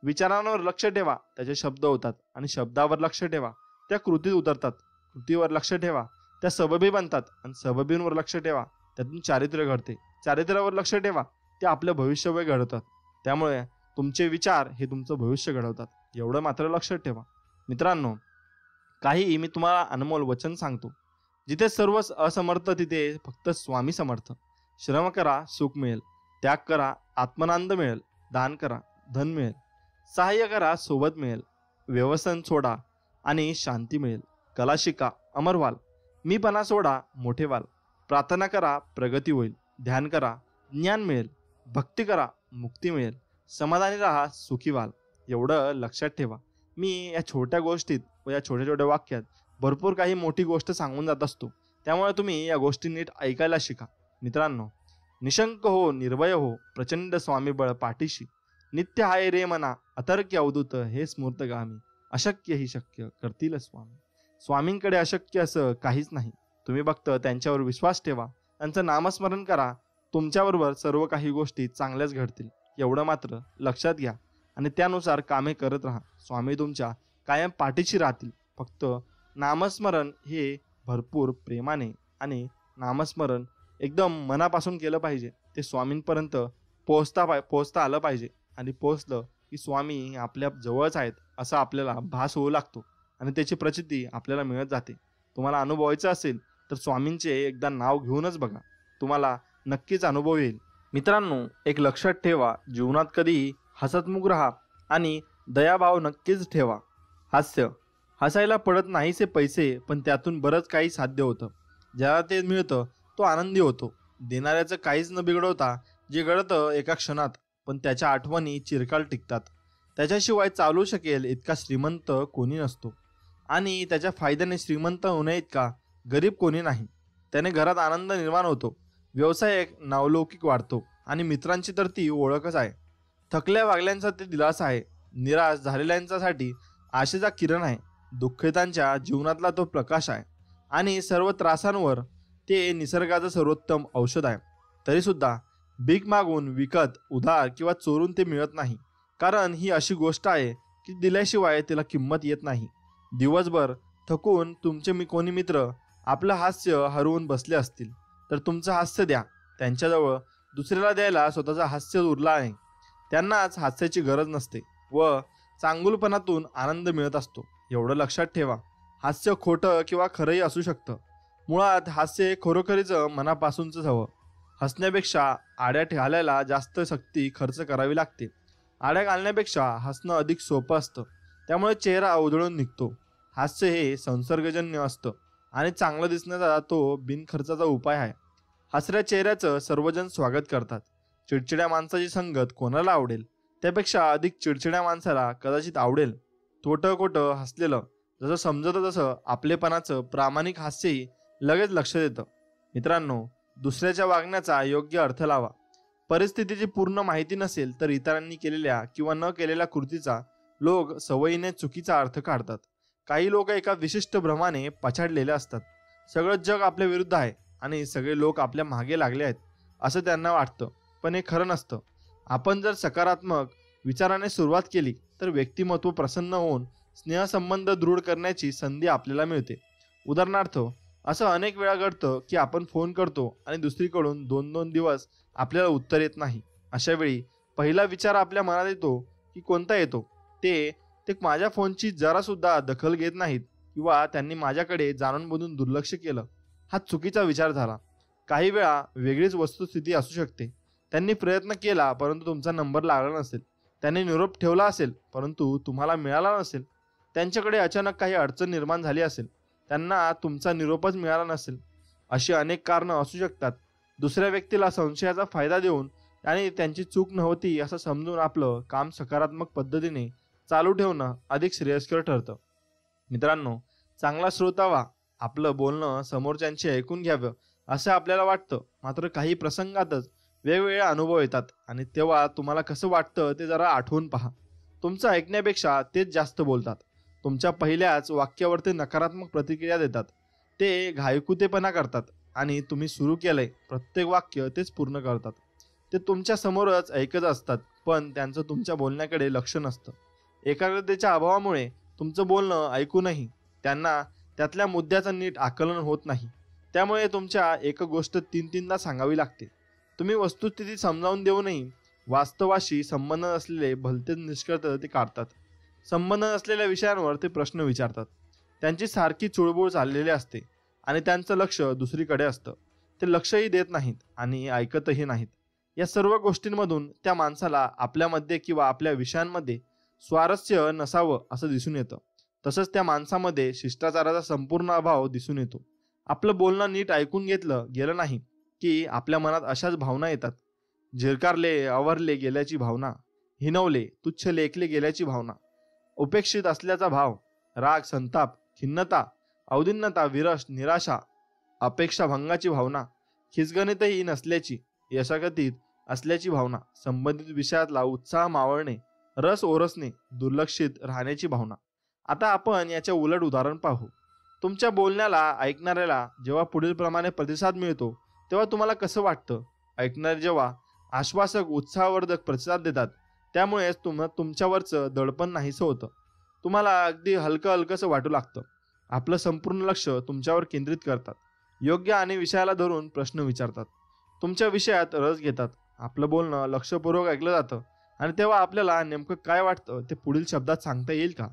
विचारांवर लक्ष ठेवा, त्याचे शब्द होतात, आणि शब्दावर लक्ष ठेवा, त्या कृतीत उतरतात. कृतीवर लक्ष ठेवा, त्या सबबी बनतात, आणि सबबींवर लक्ष ठेवा, त्यातून चारित्र्य घडते. चारित्र्यावर लक्ष ठेवा, ते आपलं भविष्यवय घडवतात. त्यामुळे तुमचे विचार हे तुमचं भविष्य घडवतात, एवढं मात्र लक्षात ठेवा. मित्रांनो, काही मी तुम्हाला अनमोल वचन सांगतो. जिथे सर्व असमर्थ तिथे फक्त स्वामी समर्थ. श्रम करा, सुख मिळेल. त्याग करा, आत्मानंद मिळेल. दान करा, धन मिळेल. सहाय्य करा, सोबत मिळेल. व्यसन सोडा आणि शांती मिळेल. कला शिका, अमर व्हाल. मीपणा सोडा, मोठे व्हाल. प्रार्थना करा, प्रगती होईल. ध्यान करा, ज्ञान मिळेल. भक्ती करा, मुक्ती मिळेल. समाधानी राहा, सुखी व्हाल. एवढं लक्षात ठेवा. मी या छोट्या गोष्टीत व या छोट्या छोट्या वाक्यात भरपूर काही मोठी गोष्ट सांगून जात असतो. त्यामुळे तुम्ही या गोष्टी नीट ऐकायला शिका. मित्रांनो, निशंक हो, निर्भय हो, प्रचंड स्वामीबळ पाठीशी. नित्य हाय रे मना, अतर्क्य अवधूत हे स्मृतगामी. अशक्य ही शक्य करतील स्वामी. स्वामींकडे अशक्य असं काहीच नाही. तुम्ही फक्त त्यांच्यावर विश्वास ठेवा, त्यांचं नामस्मरण करा. तुमच्याबरोबर सर्व काही गोष्टी चांगल्याच घडतील. एवढं मात्र लक्षात घ्या आणि त्यानुसार कामे करत राहा. स्वामी तुमच्या कायम पाठीशी राहतील. फक्त नामस्मरण हे भरपूर प्रेमाने आणि नामस्मरण एकदम मनापासून केलं पाहिजे. ते स्वामींपर्यंत पोहोचता आलं पाहिजे आणि पोहोचलं की स्वामी आपल्या जवळच आहेत असं आपल्याला भास होऊ लागतो आणि त्याची प्रचिती आपल्याला मिळत जाते. तुम्हाला अनुभवायचं असेल तर स्वामींचे एकदा नाव घेऊनच बघा, तुम्हाला नक्कीच अनुभव येईल. मित्रांनो, एक लक्षात ठेवा, जीवनात कधीही हसतमुख राहा आणि दयाभाव नक्कीच ठेवा. हसायला पडत नाहीसे पैसे, पण त्यातून बरंच काही साध्य होतं. ज्याला ते मिळतं तो आनंदी होतो. देणाऱ्याचं काहीच न बिघडवता जे घडतं एका क्षणात, पण त्याच्या आठवणी चिरकाल टिकतात. त्याच्याशिवाय चालू शकेल इतका श्रीमंत कोणी नसतो आणि त्याच्या फायद्याने श्रीमंत होणे इतका गरीब कोणी नाही. त्याने घरात आनंद निर्माण होतो, व्यवसाय एक नावलौकिक वाढतो आणि मित्रांची तर ती ओळखच आहे. थकल्या वागल्यांचा ते दिलासा आहे. निराश झालेल्यांसाठी आशेचा किरण आहे. दुःखितांच्या जीवनातला तो प्रकाश आहे आणि सर्व त्रासांवर ते निसर्गाचं सर्वोत्तम औषध आहे. तरीसुद्धा भीक मागून, विकत, उधार किंवा चोरून ते मिळत नाही. कारण ही अशी गोष्ट आहे की दिल्याशिवाय तिला किंमत येत नाही. दिवसभर थकून तुमचे कोणी मित्र आपलं हास्य हरवून बसले असतील तर तुमचं हास्य द्या. त्यांच्याजवळ दुसऱ्याला द्यायला स्वतःचं हास्य उरला नाही. त्यांनाच हास्याची गरज नसते व चांगुलपणातून आनंद मिळत असतो. एवढं लक्षात ठेवा. हास्य खोटं किंवा खरंही असू शकतं. मुळात हास्य खरोखरीच मनापासूनच हवं. हसण्यापेक्षा आड्या घालायला जास्त शक्ती खर्च करावी लागते. आड्या घालण्यापेक्षा हसणं अधिक सोपं असतं. त्यामुळे चेहरा उधळून निघतो. हास्य हे संसर्गजन्य असतं आणि चांगलं दिसण्याचा तो बिनखर्चाचा उपाय आहे. हसऱ्या चेहऱ्याचं सर्वजण स्वागत करतात. चिडचिड्या माणसाची संगत कोणाला आवडेल? त्यापेक्षा अधिक चिडचिड्या माणसाला कदाचित आवडेल. खोटं हसलेलं जसं समजतं तसं आपलेपणाचं प्रामाणिक हास्यही लगेच लक्षात येतं. मित्रांनो, दुसऱ्याच्या वागण्याचा योग्य अर्थ लावा. परिस्थितीची पूर्ण माहिती नसेल तर इतरांनी केलेल्या किंवा न केलेल्या कृतीचा लोक सवयीने चुकीचा अर्थ काढतात. काही लोक एका विशिष्ट भ्रमाने पछाडलेले असतात. सगळं जग आपल्या विरुद्ध आहे आणि सगळे लोक आपल्या मागे लागले आहेत असं त्यांना वाटतं, पण हे खरं नसतं. आपण जर सकारात्मक विचाराने सुरुवात केली तर व्यक्तिमत्व प्रसन्न होऊन स्नेहसंबंध दृढ करण्याची संधी आपल्याला मिळते. उदाहरणार्थ, असं अनेक वेळा घडतं की आपण फोन करतो आणि दुसरीकडून 2-2 दिवस आपल्याला उत्तर येत नाही. अशा वेळी पहिला विचार आपल्या मनात येतो की कोणता येतो? ते माझ्या फोनची जरासुद्धा दखल घेत नाहीत किंवा त्यांनी माझ्याकडे जाणून-बुजून दुर्लक्ष केलं. हा चुकीचा विचार झाला. काही वेळा वेगळीच वस्तुस्थिती असू शकते. त्यांनी प्रयत्न केला परंतु तुमचा नंबर लागला नसेल. त्यांनी निरोप ठेवला असेल परंतु तुम्हाला मिळाला नसेल. त्यांच्याकडे अचानक काही अडचण निर्माण झाली असेल. त्यांना तुमचा निरोपच मिळाला नसेल. अशी अनेक कारणं असू शकतात. दुसऱ्या व्यक्तीला संशयाचा फायदा देऊन आणि त्यांची चूक नव्हती असं समजून आपलं काम सकारात्मक पद्धतीने चालू ठेवणं अधिक श्रेयस्कर ठरतं. मित्रांनो, चांगला श्रोता व्हा. आपलं बोलणं समोरच्यांचे ऐकून घ्यावं असं आपल्याला वाटतं. मात्र काही प्रसंगातच वेगवेगळे अनुभव येतात आणि तेव्हा तुम्हाला कसं वाटतं ते जरा आठवून पहा. तुमचं ऐकण्यापेक्षा तेच जास्त बोलतात. तुमच्या पहिल्याच वाक्यावर ते नकारात्मक प्रतिक्रिया देतात. ते घायकुतेपणा करतात आणि तुम्ही सुरू केलंय प्रत्येक वाक्य तेच पूर्ण करतात. ते तुमच्या समोरच ऐकत असतात पण त्यांचं तुमच्या बोलण्याकडे लक्ष नसतं. एकाग्रतेच्या अभावामुळे तुमचं बोलणं ऐकूनही त्यांना त्यातल्या मुद्द्याचं नीट आकलन होत नाही. त्यामुळे तुमच्या एक गोष्ट 3-3दा सांगावी लागते. तुम्ही वस्तुस्थिती समजावून देऊनही वास्तवाशी संबंध नसलेले भलतेच निष्कर्ष ते काढतात. संबंध नसलेल्या विषयांवर ते प्रश्न विचारतात. त्यांची सारखी चुळबुळ चाललेली असते आणि त्यांचं लक्ष दुसरीकडे असतं. ते लक्षही देत नाहीत आणि ऐकतही नाहीत. या सर्व गोष्टींमधून त्या माणसाला आपल्यामध्ये किंवा आपल्या विषयांमध्ये स्वारस्य नसावं असं दिसून येतं. तसंच त्या माणसामध्ये शिष्टाचाराचा संपूर्ण अभाव दिसून येतो आपलं बोलणं नीट ऐकून घेतलं गेलं नाही की आपल्या मनात अशाच भावना येतात. झिरकारले अवरले गेल्याची भावना, हिनवले तुच्छ लेखले गेल्याची भावना, उपेक्षित असल्याचा भाव, राग संताप खिन्नता औदिन्यता विरस निराशा अपेक्षाभंगाची भावना, खिसगणितही नसल्याची यशागतीत असल्याची भावना, संबंधित विषयातला उत्साह मावळणे, रस ओरसणे, दुर्लक्षित राहण्याची भावना. आता आपण याच्या उलट उदाहरण पाहू. तुमच्या बोलण्याला ऐकणाऱ्याला जेव्हा पुढील प्रमाणे प्रतिसाद मिळतो तेव्हा तुम्हाला कसं वाटतं? ऐकणारे जेव्हा आश्वासक उत्साहवर्धक प्रतिसाद देतात त्यामुळेच तुमच्यावरचं दडपण नाहीसं होतं. तुम्हाला अगदी हलकं हलकंसं वाटू लागतं. आपलं संपूर्ण लक्ष तुमच्यावर केंद्रित करतात. योग्य आणि विषयाला धरून प्रश्न विचारतात. तुमच्या विषयात रस घेतात. आपलं बोलणं लक्षपूर्वक ऐकलं जातं आणि तेव्हा आपल्याला नेमकं काय वाटतं ते पुढील शब्दात सांगता येईल का?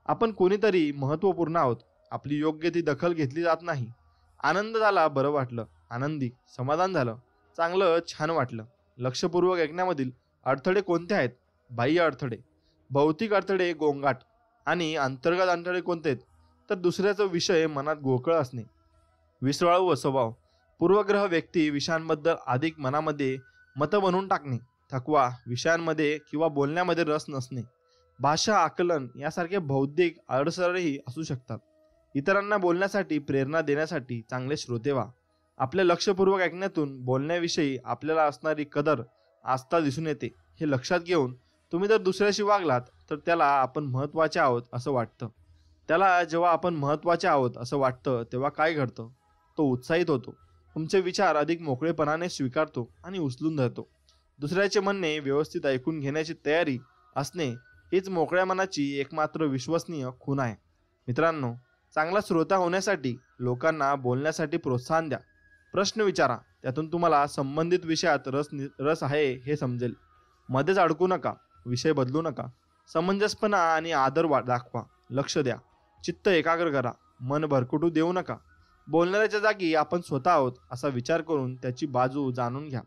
आपण कोणीतरी महत्त्वपूर्ण आहोत. आपली योग्य ती दखल घेतली जात नाही. आनंद झाला, बरं वाटलं, आनंदी, समाधान झालं, चांगलं, छान वाटलं. लक्षपूर्वक ऐकण्यामधील अडथळे कोणते आहेत? बाह्य अडथळे, भौतिक अडथळे, गोंगाट आणि अंतर्गत अडथळे कोणते आहेत? तर दुसऱ्याचा विषय मनात गोकळ असणे, विसराळू स्वभाव, पूर्वग्रह व्यक्ती विषयांबद्दल अधिक मनामध्ये मतं बनवून टाकणे, थकवा, विषयांमध्ये किंवा बोलण्यामध्ये रस नसणे, भाषा आकलन यासारखे बौद्धिक अडसरही असू शकतात. इतरांना बोलण्यासाठी प्रेरणा देण्यासाठी चांगले श्रोते व्हा. आपल्या लक्षपूर्वक ऐकण्यातून बोलण्याविषयी आपल्याला असणारी कदर आस्था दिसून येते. हे लक्षात घेऊन तुम्ही जर दुसऱ्याशी वागलात तर त्याला आपण महत्त्वाचे आहोत असं वाटतं. त्याला जेव्हा आपण महत्त्वाचे आहोत असं वाटतं तेव्हा काय घडतं? तो उत्साहित होतो. तुमचे विचार अधिक मोकळेपणाने स्वीकारतो आणि उचलून धरतो. दुसऱ्याचे म्हणणे व्यवस्थित ऐकून घेण्याची तयारी असणे हीच मोकळ्या मनाची एकमात्र विश्वसनीय खूण आहे. मित्रांनो, चांगला श्रोता होण्यासाठी लोकांना बोलण्यासाठी प्रोत्साहन द्या. प्रश्न विचारा. त्यातून तुम्हाला संबंधित विषयात रस आहे हे समजेल. मध्येच अडकू नका. विषय बदलू नका. समंजसपणा आणि आदर दाखवा. लक्ष द्या. चित्त एकाग्र करा. मन भरकटू देऊ नका. बोलणाऱ्याच्या जागी आपण स्वतः आहोत असा विचार करून त्याची बाजू जाणून घ्या.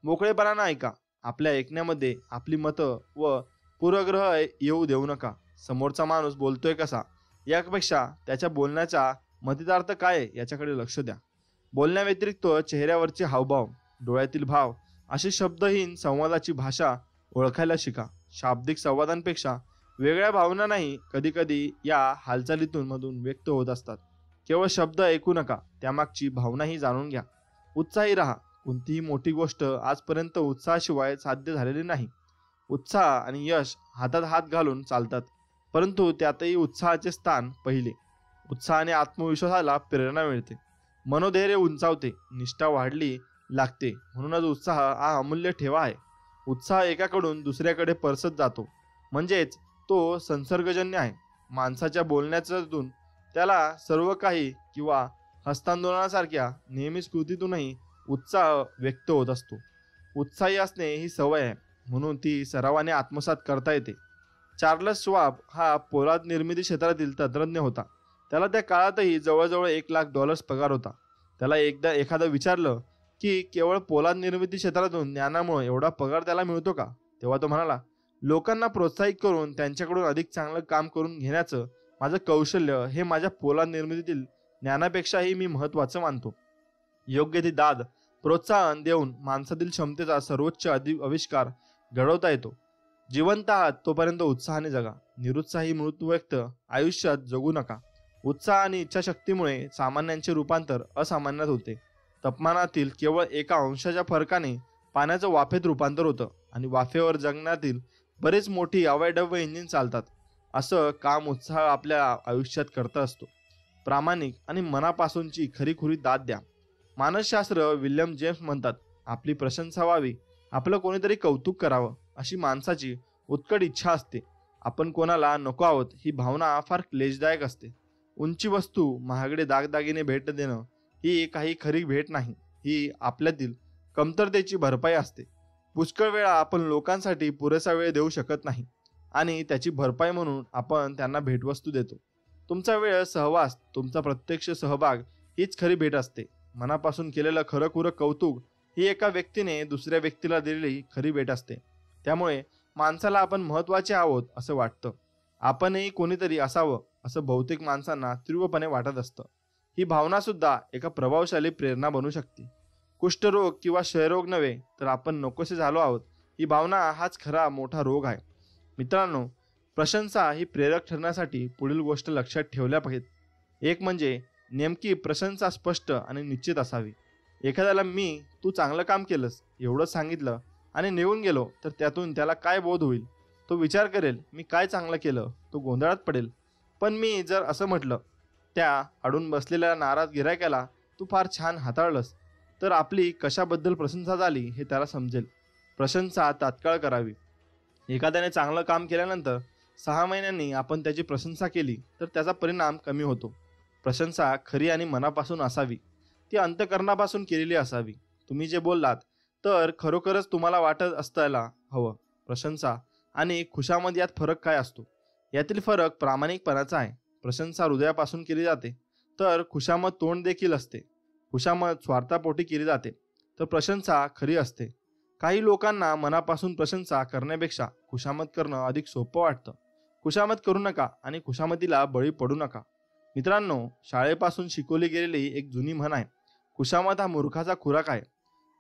मोकळेपणाने ऐका. आपल्या ऐकण्यामध्ये आपली मतं व पूर्वग्रह येऊ देऊ नका. समोरचा माणूस बोलतोय कसा यापेक्षा त्याच्या बोलण्याचा मतितार्थ काय आहे याच्याकडे लक्ष द्या. बोलण्याव्यतिरिक्त चेहऱ्यावरचे हावभाव, डोळ्यातील भाव अशी शब्दहीन संवादाची भाषा ओळखायला शिका. शाब्दिक संवादांपेक्षा वेगळ्या भावना नाही कधी कधी या हालचालीतून मधून व्यक्त होत असतात. केवळ शब्द ऐकू नका, त्यामागची भावनाही जाणून घ्या. उत्साही राहा. कोणतीही मोठी गोष्ट आजपर्यंत उत्साहाशिवाय साध्य झालेली नाही. उत्साह आणि यश हातात हात घालून चालतात, परंतु त्यातही उत्साहाचे स्थान पहिले. उत्साहाने आत्मविश्वासाला प्रेरणा मिळते, मनोधैर्य उंचावते, निष्ठा वाढली लागते. म्हणूनच उत्साह हा अमूल्य ठेवा आहे. उत्साह एकाकडून दुसऱ्याकडे परसत जातो, म्हणजेच तो संसर्गजन्य आहे. माणसाच्या बोलण्यातून त्याला सर्व काही किंवा हस्तांदोलनासारख्या नेहमीच कृतीतूनही उत्साह व्यक्त होत असतो. उत्साही असणे ही सवय आहे, म्हणून ती सरावाने आत्मसात करता येते. चार्ल्स श्वाब हा पोलाद निर्मिती क्षेत्रातील तंत्रज्ञ होता. त्याला त्या काळातही जवळजवळ $1,00,000 पगार होता. त्याला एकदा एखादं विचारलं की केवळ पोलाद निर्मिती क्षेत्रातून ज्ञानामुळे एवढा पगार त्याला मिळतो का? तेव्हा तो म्हणाला, लोकांना प्रोत्साहित करून त्यांच्याकडून अधिक चांगलं काम करून घेण्याचं माझं कौशल्य हे माझ्या पोलाद निर्मितीतील ज्ञानापेक्षाही मी महत्त्वाचं मानतो. योग्य ती दाद प्रोत्साहन देऊन माणसातील क्षमतेचा सर्वोच्च आविष्कार घडवता येतो. जिवंत आहात तोपर्यंत उत्साहाने जगा. निरुत्साही मृत व्यक्त आयुष्यात जगू नका. उत्साह आणि इच्छाशक्तीमुळे सामान्यांचे रूपांतर असामान्यात होते. तापमानातील केवळ एका अंशाच्या फरकाने पाण्याचं वाफेत रूपांतर होतं आणि वाफेवर जगण्यातील बरेच मोठी अवैधव्य इंजिन चालतात. असं काम उत्साह आपल्या आयुष्यात करत असतो. प्रामाणिक आणि मनापासूनची खरीखुरी दाद द्या. मानसशास्त्र विल्यम जेम्स म्हणतात, आपली प्रशंसा व्हावी, आपलं कोणीतरी कौतुक करावं अशी माणसाची उत्कट इच्छा असते. आपण कोणाला नको आहोत ही भावना फार क्लेशदायक असते. उंची वस्तू, महागडे दागदागिने भेट देणं ही काही खरी भेट नाही. ही आपल्यातील कमतरतेची भरपाई असते. पुष्कळ वेळा आपण लोकांसाठी पुरेसा वेळ देऊ शकत नाही आणि त्याची भरपाई म्हणून आपण त्यांना भेटवस्तू देतो. तुमचा वेळ, सहवास, तुमचा प्रत्यक्ष सहभाग हीच खरी भेट असते. मनापासून केलेलं खरंखुरं कौतुक ही एका व्यक्तीने दुसऱ्या व्यक्तीला दिलेली खरी भेट असते. त्यामुळे माणसाला आपण महत्त्वाचे आहोत असं वाटतं. आपणही कोणीतरी असावं असं बहुतेक माणसांना तीव्रपणे वाटत असतं. ही भावना सुद्धा एका प्रभावशाली प्रेरणा बनू शकते. कुष्ठरोग किंवा क्षयरोग नव्हे तर आपण नकोसे झालो आहोत ही भावना हाच खरा मोठा रोग आहे. मित्रांनो, प्रशंसा ही प्रेरक ठरण्यासाठी पुढील गोष्ट लक्षात ठेवल्या पाहिजेत. एक म्हणजे नेमकी प्रशंसा स्पष्ट आणि निश्चित असावी. एखाद्याला मी तू चांगलं काम केलंस एवढंच सांगितलं आणि निघून गेलो तर त्यातून त्याला काय बोध होईल? तो विचार करेल मी काय चांगलं केलं, तो गोंधळात पडेल. पण मी जर असं म्हटलं त्या अडून बसलेल्या नाराज गिरायकाला तू फार छान हाताळलंस, तर आपली कशाबद्दल प्रशंसा झाली हे त्याला समजेल. प्रशंसा तात्काळ करावी. एखाद्याने चांगलं काम केल्यानंतर 6 महिन्यांनी आपण त्याची प्रशंसा केली तर त्याचा परिणाम कमी होतो. प्रशंसा खरी आणि मनापासून असावी. ती अंतःकरणापासून केलेली असावी. तुम्ही जे बोललात तर खरोखरच तुम्हाला वाटत असताना हवं. प्रशंसा आणि खुशामत यात फरक काय असतो? यातील फरक प्रामाणिकपणाचा आहे. प्रशंसा हृदयापासून केली जाते तर खुशामत तोंड देखील असते. खुशामत स्वार्थापोटी केली जाते तर प्रशंसा खरी असते. काही लोकांना मनापासून प्रशंसा करण्यापेक्षा खुशामत करणं अधिक सोपं वाटतं. खुशामत करू नका आणि खुशामतीला बळी पडू नका. मित्रांनो, शाळेपासून शिकवली गेलेली एक जुनी म्हण आहे, खुशामत हा मूर्खाचा खुराक आहे.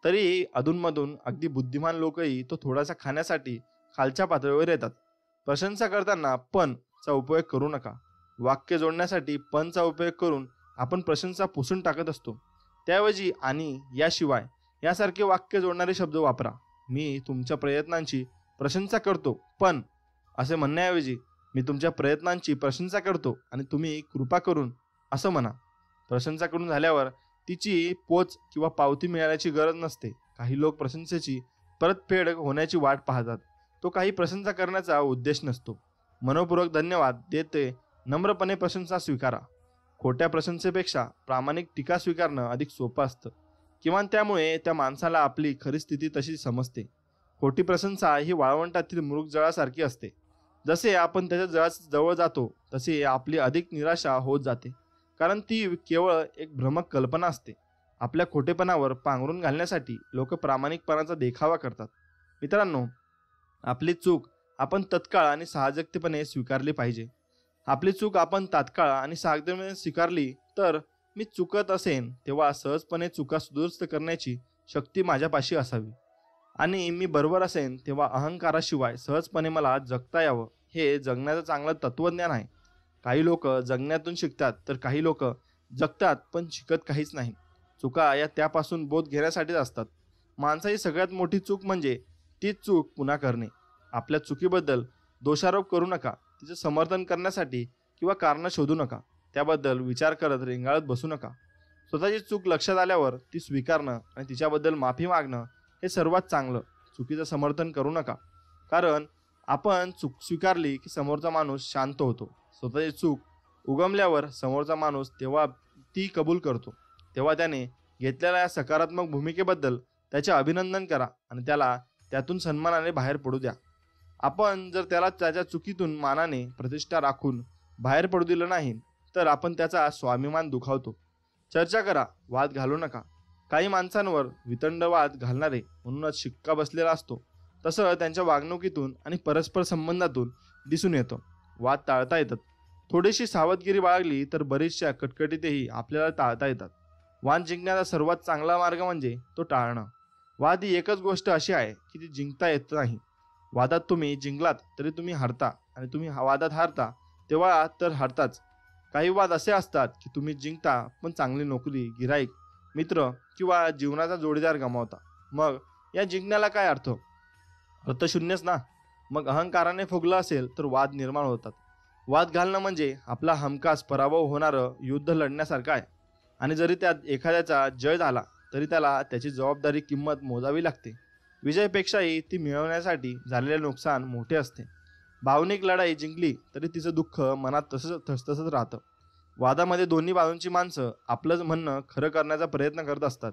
तरी अधूनमधून अगदी बुद्धिमान लोकही तो थोडासा खाण्यासाठी खालच्या पातळीवर येतात. प्रशंसा करताना पण चा उपयोग करू नका. वाक्य जोडण्यासाठी पण चा उपयोग करून आपण प्रशंसा पुसून टाकत असतो. त्याऐवजी आणि याशिवाय यासारखे वाक्य जोडणारे शब्द वापरा. मी तुमच्या प्रयत्नांची प्रशंसा करतो पण असे म्हणण्याऐवजी मी तुमच्या प्रयत्नांची प्रशंसा करतो आणि तुम्ही कृपा करून असं म्हणा. प्रशंसा करून झाल्यावर तिची पोच किंवा पावती मिळाल्याची गरज नसते. काही लोक प्रशंसेची परतफेड होण्याची वाट पाहतात. तो काही प्रशंसा करण्याचा उद्देश नसतो. मनोपूर्वक धन्यवाद देते नम्रपणे प्रशंसा स्वीकारा. खोट्या प्रशंसेपेक्षा प्रामाणिक टीका स्वीकारणं अधिक सोपं असतं. किमान त्यामुळे त्या माणसाला आपली खरी स्थिती तशी समजते. खोटी प्रशंसा ही वाळवंटातील मृगजळासारखी असते. जसे आपण त्याच्या जवळ जातो तसे आपली अधिक निराशा होत जाते, कारण ती केवळ एक भ्रमक कल्पना असते. आपल्या खोटेपणावर पांघरून घालण्यासाठी लोक प्रामाणिकपणाचा देखावा करतात. मित्रांनो, आपली चूक आपण तत्काळ आणि साहजिकतेपणे स्वीकारली पाहिजे. आपली चूक आपण तात्काळ आणि साहजिकतेने स्वीकारली तर मी चुकत असेन तेव्हा सहजपणे चुका दुरुस्त करण्याची शक्ती माझ्यापाशी असावी आणि मी बरोबर असेन तेव्हा अहंकाराशिवाय सहजपणे मला जगता यावं. हे जगण्याचं चांगलं तत्वज्ञान आहे. काही लोक जगण्यातून शिकतात तर काही लोक जगतात पण शिकत काहीच नाही. चुका या त्यापासून बोध घेण्यासाठीच असतात. माणसाची सगळ्यात मोठी चूक म्हणजे तीच चूक पुन्हा करणे. आपल्या चुकीबद्दल दोषारोप करू नका. तिचे समर्थन करण्यासाठी किंवा कारणं शोधू नका. त्याबद्दल विचार करत रेंगाळत बसू नका. स्वतःची चूक लक्षात आल्यावर ती स्वीकारणं आणि तिच्याबद्दल माफी मागणं हे सर्वात चांगलं. चुकीचं समर्थन करू नका, कारण आपण चूक स्वीकारली की समोरचा माणूस शांत होतो. स्वतःची चूक उगमल्यावर समोरचा माणूस तेव्हा ती कबूल करतो. तेव्हा त्याने घेतलेल्या या सकारात्मक भूमिकेबद्दल त्याचे अभिनंदन करा आणि त्याला त्यातून सन्मानाने बाहेर पडू द्या. आपण जर त्याला त्याच्या चुकीतून मानाने प्रतिष्ठा राखून बाहेर पडू दिलं नाही तर आपण त्याचा स्वाभिमान दुखावतो. चर्चा करा, वाद घालू नका. काही माणसांवर वितंडवाद घालणारे म्हणूनच शिक्का बसलेला असतो. तसं त्यांच्या वागणुकीतून आणि परस्पर संबंधातून दिसून येतं. वाद टाळता येतात. थोडीशी सावधगिरी बाळगली तर बरीचशा कटकटीतही आपल्याला टाळता येतात. वाद जिंकण्याचा सर्वात चांगला मार्ग म्हणजे तो टाळणं. वाद ही एकच गोष्ट अशी आहे की ती जिंकता येत नाही. वादात तुम्ही जिंकलात तरी तुम्ही हारता आणि तुम्ही वादात हारता तेव्हा तर हारताच. काही वाद असे असतात की तुम्ही जिंकता पण चांगली नोकरी, गिराईक, मित्र किंवा जीवनाचा जोडीदार गमावता. मग या जिंकण्याला काय अर्थ? अर्थशून्यच ना. मग अहंकाराने फुगला असेल तर वाद निर्माण होतात. वाद घालणं म्हणजे आपला हमखास पराभव होणारं युद्ध लढण्यासारखं आहे आणि जरी त्यात एखाद्याचा जय झाला तरी त्याला त्याची जबाबदारी किंमत मोजावी लागते. विजयापेक्षाही ती मिळवण्यासाठी झालेले नुकसान मोठे असते. भावनिक लढाई जिंकली तरी तिचं दुःख मनात तसंच राहतं. वादामध्ये दोन्ही बाजूंची माणसं आपलंच म्हणणं खरं करण्याचा प्रयत्न करत असतात.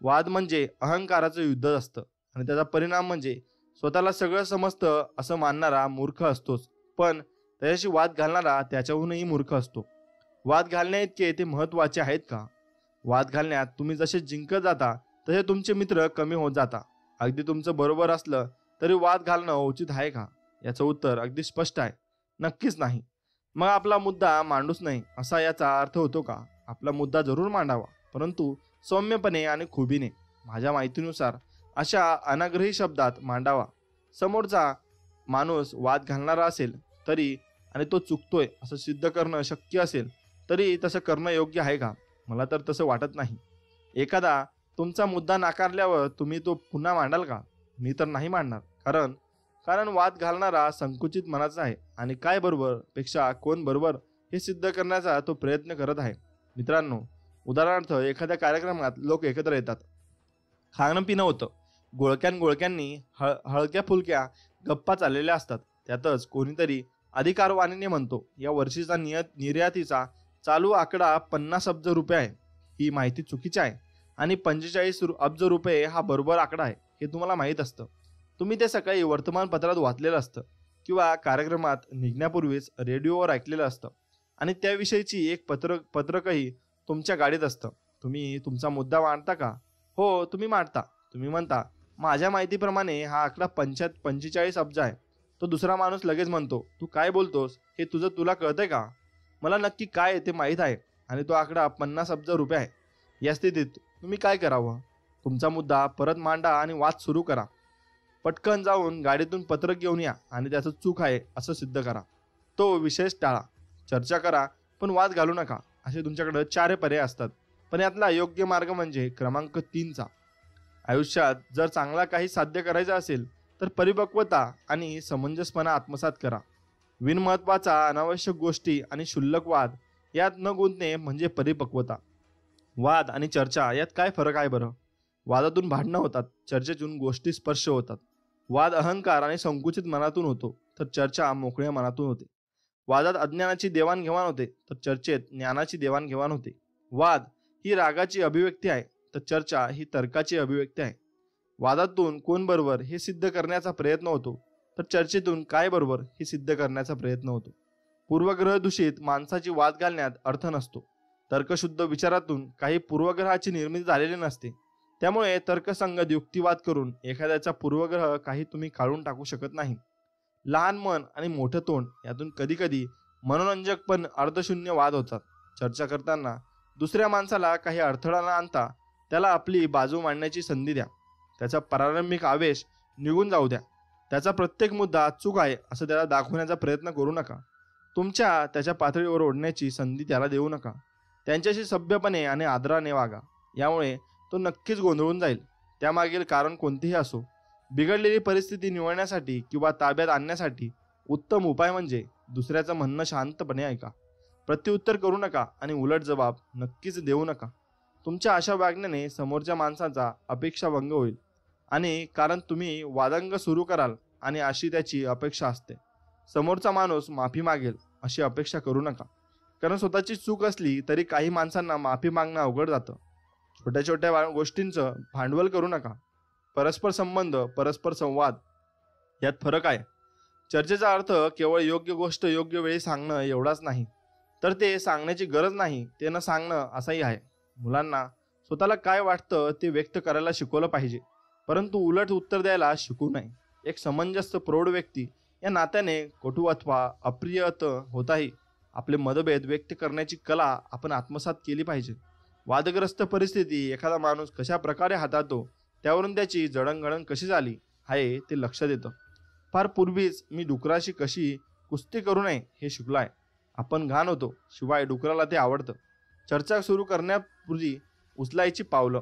वाद म्हणजे अहंकाराचं युद्ध असतं आणि त्याचा परिणाम म्हणजे स्वतःला सगळं समजतं असं मानणारा मूर्ख असतोच, पण त्याच्याशी वाद घालणारा त्याच्याहूनही मूर्ख असतो. वाद घालण्या इतके ते महत्त्वाचे आहेत का? वाद घालण्यात तुम्ही जसे जिंकत जाता तसे तुमचे मित्र कमी होत जाता. अगदी तुमचं बरोबर असलं तरी वाद घालणं उचित आहे का? याचं उत्तर अगदी स्पष्ट आहे, नक्कीच नाही. मग आपला मुद्दा मांडूच नाही असा याचा अर्थ होतो का? आपला मुद्दा जरूर मांडावा, परंतु सौम्यपणे आणि खुबीने. माझ्या माहितीनुसार अशा अनाग्रही शब्दात मांडावा. समोरचा माणूस वाद घालणारा असेल तरी आणि तो चुकतोय असं सिद्ध करणं शक्य असेल तरी तसं करणं योग्य आहे का? मला तर तसं वाटत नाही. एखादा तुमचा मुद्दा नाकारल्यावर तुम्ही तो पुन्हा मांडाल का? मी तर नाही मांडणार. कारण कारण वाद घालणारा संकुचित मनाचा आहे आणि काय बरोबर पेक्षा कोण बरोबर हे सिद्ध करण्याचा तो प्रयत्न करत आहे. मित्रांनो, उदाहरणार्थ एखाद्या कार्यक्रमात लोक एकत्र येतात. खाणं पिणं होतं. गोळक्यांनी हलक्या फुलक्या गप्पा चाललेल्या असतात. त्यातच कोणीतरी अधिकारवाणीने म्हणतो, या वर्षीचा निर्यातीचा चालू आकडा 50 अब्ज रुपये आहे. ही माहिती चुकीची आहे आणि 45 अब्ज रुपये हा बरोबर आकडा आहे हे तुम्हाला माहीत असतं. तुम्ही ते सकाळी वर्तमानपत्रात वाचलेलं असतं किंवा कार्यक्रमात निघण्यापूर्वीच रेडिओवर ऐकलेलं असतं आणि त्याविषयीची एक पत्रकही तुमच्या गाडीत असतं. तुम्ही तुमचा मुद्दा मांडता का? हो, तुम्ही मांडता. तुम्ही म्हणता, माझ्या माहितीप्रमाणे हा आकडा 45 अब्ज आहे. तो दुसरा माणूस लगेच म्हणतो, तू काय बोलतोस? हे तुला कळतंय का? मला नक्की काय ते माहीत आहे आणि तो आकडा 50 अब्ज रुपये आहे. या स्थितीत तुम्ही काय करावं? तुमचा मुद्दा परत मांडा आणि वाद सुरू करा. पटकन जाऊन गाडीतून पत्रक घेऊन या आणि त्याचं चूक आहे असं सिद्ध करा. तो विषय टाळा. चर्चा करा पण वाद घालू नका. असे तुमच्याकडे 4 पर्याय असतात. पण यातला योग्य मार्ग म्हणजे क्रमांक 3चा. आयुष्यात जर चांगला काही साध्य करायचं असेल तर परिपक्वता आणि समंजसपणा आत्मसात करा. बिनमहत्वाचा अनावश्यक गोष्टी आणि क्षुल्लक वाद यात न गुंतणे म्हणजे परिपक्वता. वाद आणि चर्चा यात काय फरक आहे बरं? वादातून भांडणं होतात, चर्चेतून गोष्टी स्पर्श होतात. वाद अहंकार आणि संकुचित मनातून होतो तर चर्चा मोकळ्या मनातून होते. वादात अज्ञानाची देवाणघेवाण होते तर चर्चेत ज्ञानाची देवाणघेवाण होते. वाद ही रागाची अभिव्यक्ती आहे तर चर्चा ही तर्काची अभिव्यक्ती आहे. वादातून कोण बरोबर हे सिद्ध करण्याचा प्रयत्न होतो तर चर्चेतून काय बरोबर हे सिद्ध करण्याचा प्रयत्न होतो. पूर्वग्रह दूषित माणसाची वाद घालण्यात अर्थ नसतो. तर्कशुद्ध विचारातून काही पूर्वग्रहाची निर्मिती झालेली नसते. त्यामुळे तर्कसंगत युक्तिवाद करून एखाद्याचा पूर्वग्रह काही तुम्ही काढून टाकू शकत नाही. लहान मन आणि मोठं तोंड यातून कधीकधी मनोरंजक पण अर्धशून्य वाद होतात. चर्चा करताना दुसऱ्या माणसाला काही अडथळा न आणता त्याला आपली बाजू मांडण्याची संधी द्या. त्याचा प्रारंभिक आवेश निघून जाऊ द्या. त्याचा प्रत्येक मुद्दा चूक आहे असं त्याला दाखवण्याचा प्रयत्न करू नका. त्याच्या पातळीवर ओढण्याची संधी त्याला देऊ नका. त्यांच्याशी सभ्यपणे आणि आदराने वागा. यामुळे तो नक्कीच गोंधळून जाईल. त्यामागील कारण कोणतेही असो, बिघडलेली परिस्थिती निवळण्यासाठी किंवा ताब्यात आणण्यासाठी उत्तम उपाय म्हणजे दुसऱ्याचं म्हणणं शांतपणे ऐका. प्रत्युत्तर करू नका आणि उलट जबाब नक्कीच देऊ नका. तुमच्या अशा वागण्याने समोरच्या माणसाचा अपेक्षाभंग होईल आणि कारण तुम्ही वादंग सुरू कराल आणि अशी त्याची अपेक्षा असते. समोरचा माणूस माफी मागेल अशी अपेक्षा करू नका. कारण स्वतःची चूक असली तरी काही माणसांना माफी मागणं अवघड जातं. छोट्या छोट्या गोष्टींचं भांडवल करू नका. परस्पर संबंध, परस्पर संवाद यात फरक आहे. चर्चेचा अर्थ केवळ योग्य गोष्ट योग्य वेळी सांगणं एवढाच नाही, तर ते सांगण्याची गरज नाही ते न सांगणं असाही आहे. मुलांना स्वतःला काय वाटतं ते व्यक्त करायला शिकवलं पाहिजे, परंतु उलट उत्तर द्यायला शिकू नये. एक समंजस प्रौढ व्यक्ती या नात्याने कटू अथवा अप्रियत होताही आपले मतभेद व्यक्त करण्याची कला आपण आत्मसात केली पाहिजे. वादग्रस्त परिस्थिती एखादा माणूस कशा प्रकारे हाताळतो त्यावरून त्याची जडणघडण कशी झाली आहे ते लक्षात येतं. फार पूर्वीच मी डुकराशी कशी कुस्ती करू नये हे शिकलो आहे. आपण घाण होतो, शिवाय डुकराला ते आवडतं. चर्चा सुरू करण्यापूर्वी उचलायची पावलं.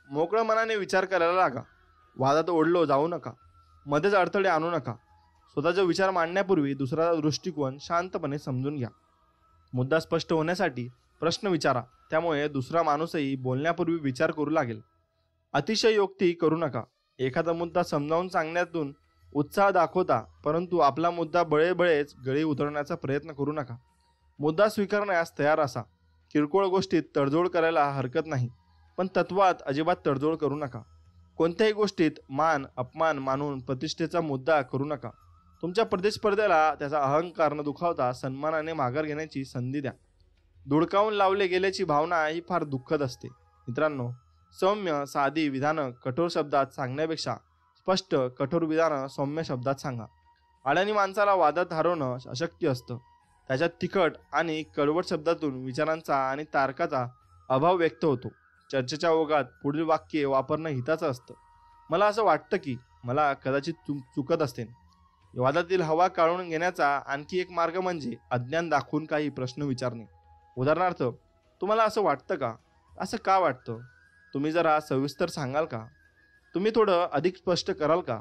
मोकळं मनाने विचार करायला लागा. वादात ओढलो जाऊ नका. मध्येच अडथळे आणू नका. स्वतःचा विचार मांडण्यापूर्वी दुसरा दृष्टिकोन शांतपणे समजून घ्या. मुद्दा स्पष्ट होण्यासाठी प्रश्न विचारा. त्यामुळे दुसरा माणूसही बोलण्यापूर्वी विचार करू लागेल. अतिशयोक्ती करू नका. एखादा मुद्दा समजावून सांगण्यातून उत्साह दाखवता, परंतु आपला मुद्दा बळेबळेच गळी उतरवण्याचा प्रयत्न करू नका. मुद्दा स्वीकारण्यास तयार असा. किरकोळ गोष्टीत तडजोड करायला हरकत नाही, पण तत्वात अजिबात तडजोड करू नका. कोणत्याही गोष्टीत मान अपमान मानून प्रतिष्ठेचा मुद्दा करू नका. तुमच्या प्रतिस्पर्ध्याला त्याचा अहंकार न दुखावता सन्मानाने माघार घेण्याची संधी द्या. धुडकावून लावले गेल्याची भावना ही फार दुःखद असते. मित्रांनो, सौम्य साधी विधानं कठोर शब्दात सांगण्यापेक्षा स्पष्ट कठोर विधानं सौम्य शब्दात सांगा. अडाणी माणसाला वादात हरवणं अशक्य असतं. त्याच्यात तिखट आणि कडवट शब्दातून विचारांचा आणि तारकाचा अभाव व्यक्त होतो. चर्चेच्या ओघात पुढील वाक्य वापरणं हिताचं असतं. मला असं वाटतं की मला कदाचित चुकत असेल. वादातील हवा काढून घेण्याचा आणखी एक मार्ग म्हणजे अज्ञान दाखवून काही प्रश्न विचारणे. उदाहरणार्थ, तुम्हाला असं वाटतं का? असं का वाटतं? तुम्ही जरा सविस्तर सांगाल का? तुम्ही थोडं अधिक स्पष्ट कराल का?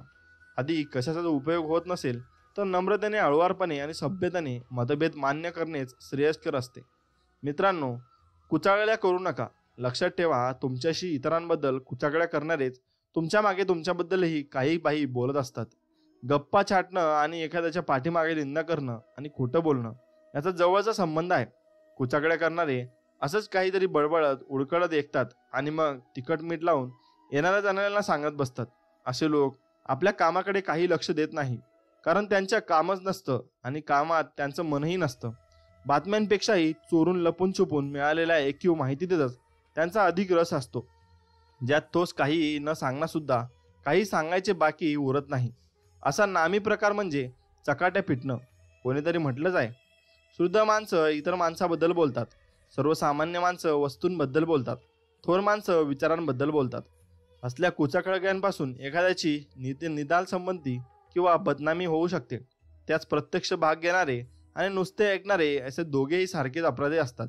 आधी कशाचा उपयोग होत नसेल तर नम्रतेने, हळुवारपणे आणि सभ्यतेने मतभेद मान्य करणेच श्रेयस्कर असते. मित्रांनो, कुचाळल्या करू नका. लक्षात ठेवा, तुमच्याशी इतरांबद्दल कुचागळ्या करणारेच तुमच्या मागे तुमच्याबद्दलही काही बोलत असतात. गप्पा छाटणं आणि एखाद्याच्या पाठीमागे निंदा करणं आणि खोटं बोलणं याचा जवळचा संबंध आहे. कुचागळ्या करणारे असंच काहीतरी बळबळत उडकडत ऐकतात आणि मग तिखट मीठ लावून येणाऱ्या जाणाऱ्यांना सांगत बसतात. असे लोक आपल्या कामाकडे काही लक्ष देत नाही, कारण त्यांच्या कामच नसतं आणि कामात त्यांचं मनही नसतं. बातम्यांपेक्षाही चोरून लपून छुपून मिळालेल्या ऐकीव माहितीतच त्यांचा अधिक रस असतो, ज्यात तोच काही न सांगणं सुद्धा काही सांगायचे बाकी उरत नाही. असा नामी प्रकार म्हणजे चकाट्या पिटणं. कोणीतरी म्हटलंच आहे, शुद्ध माणसं इतर माणसाबद्दल बोलतात, सर्वसामान्य माणसं वस्तूंबद्दल बोलतात, थोर माणसं विचारांबद्दल बोलतात. असल्या कुचाकळग्यांपासून एखाद्याची निदान संबंधी किंवा बदनामी होऊ शकते. त्याच प्रत्यक्ष भाग घेणारे आणि नुसते ऐकणारे असे दोघेही सारखेच अपराधी असतात.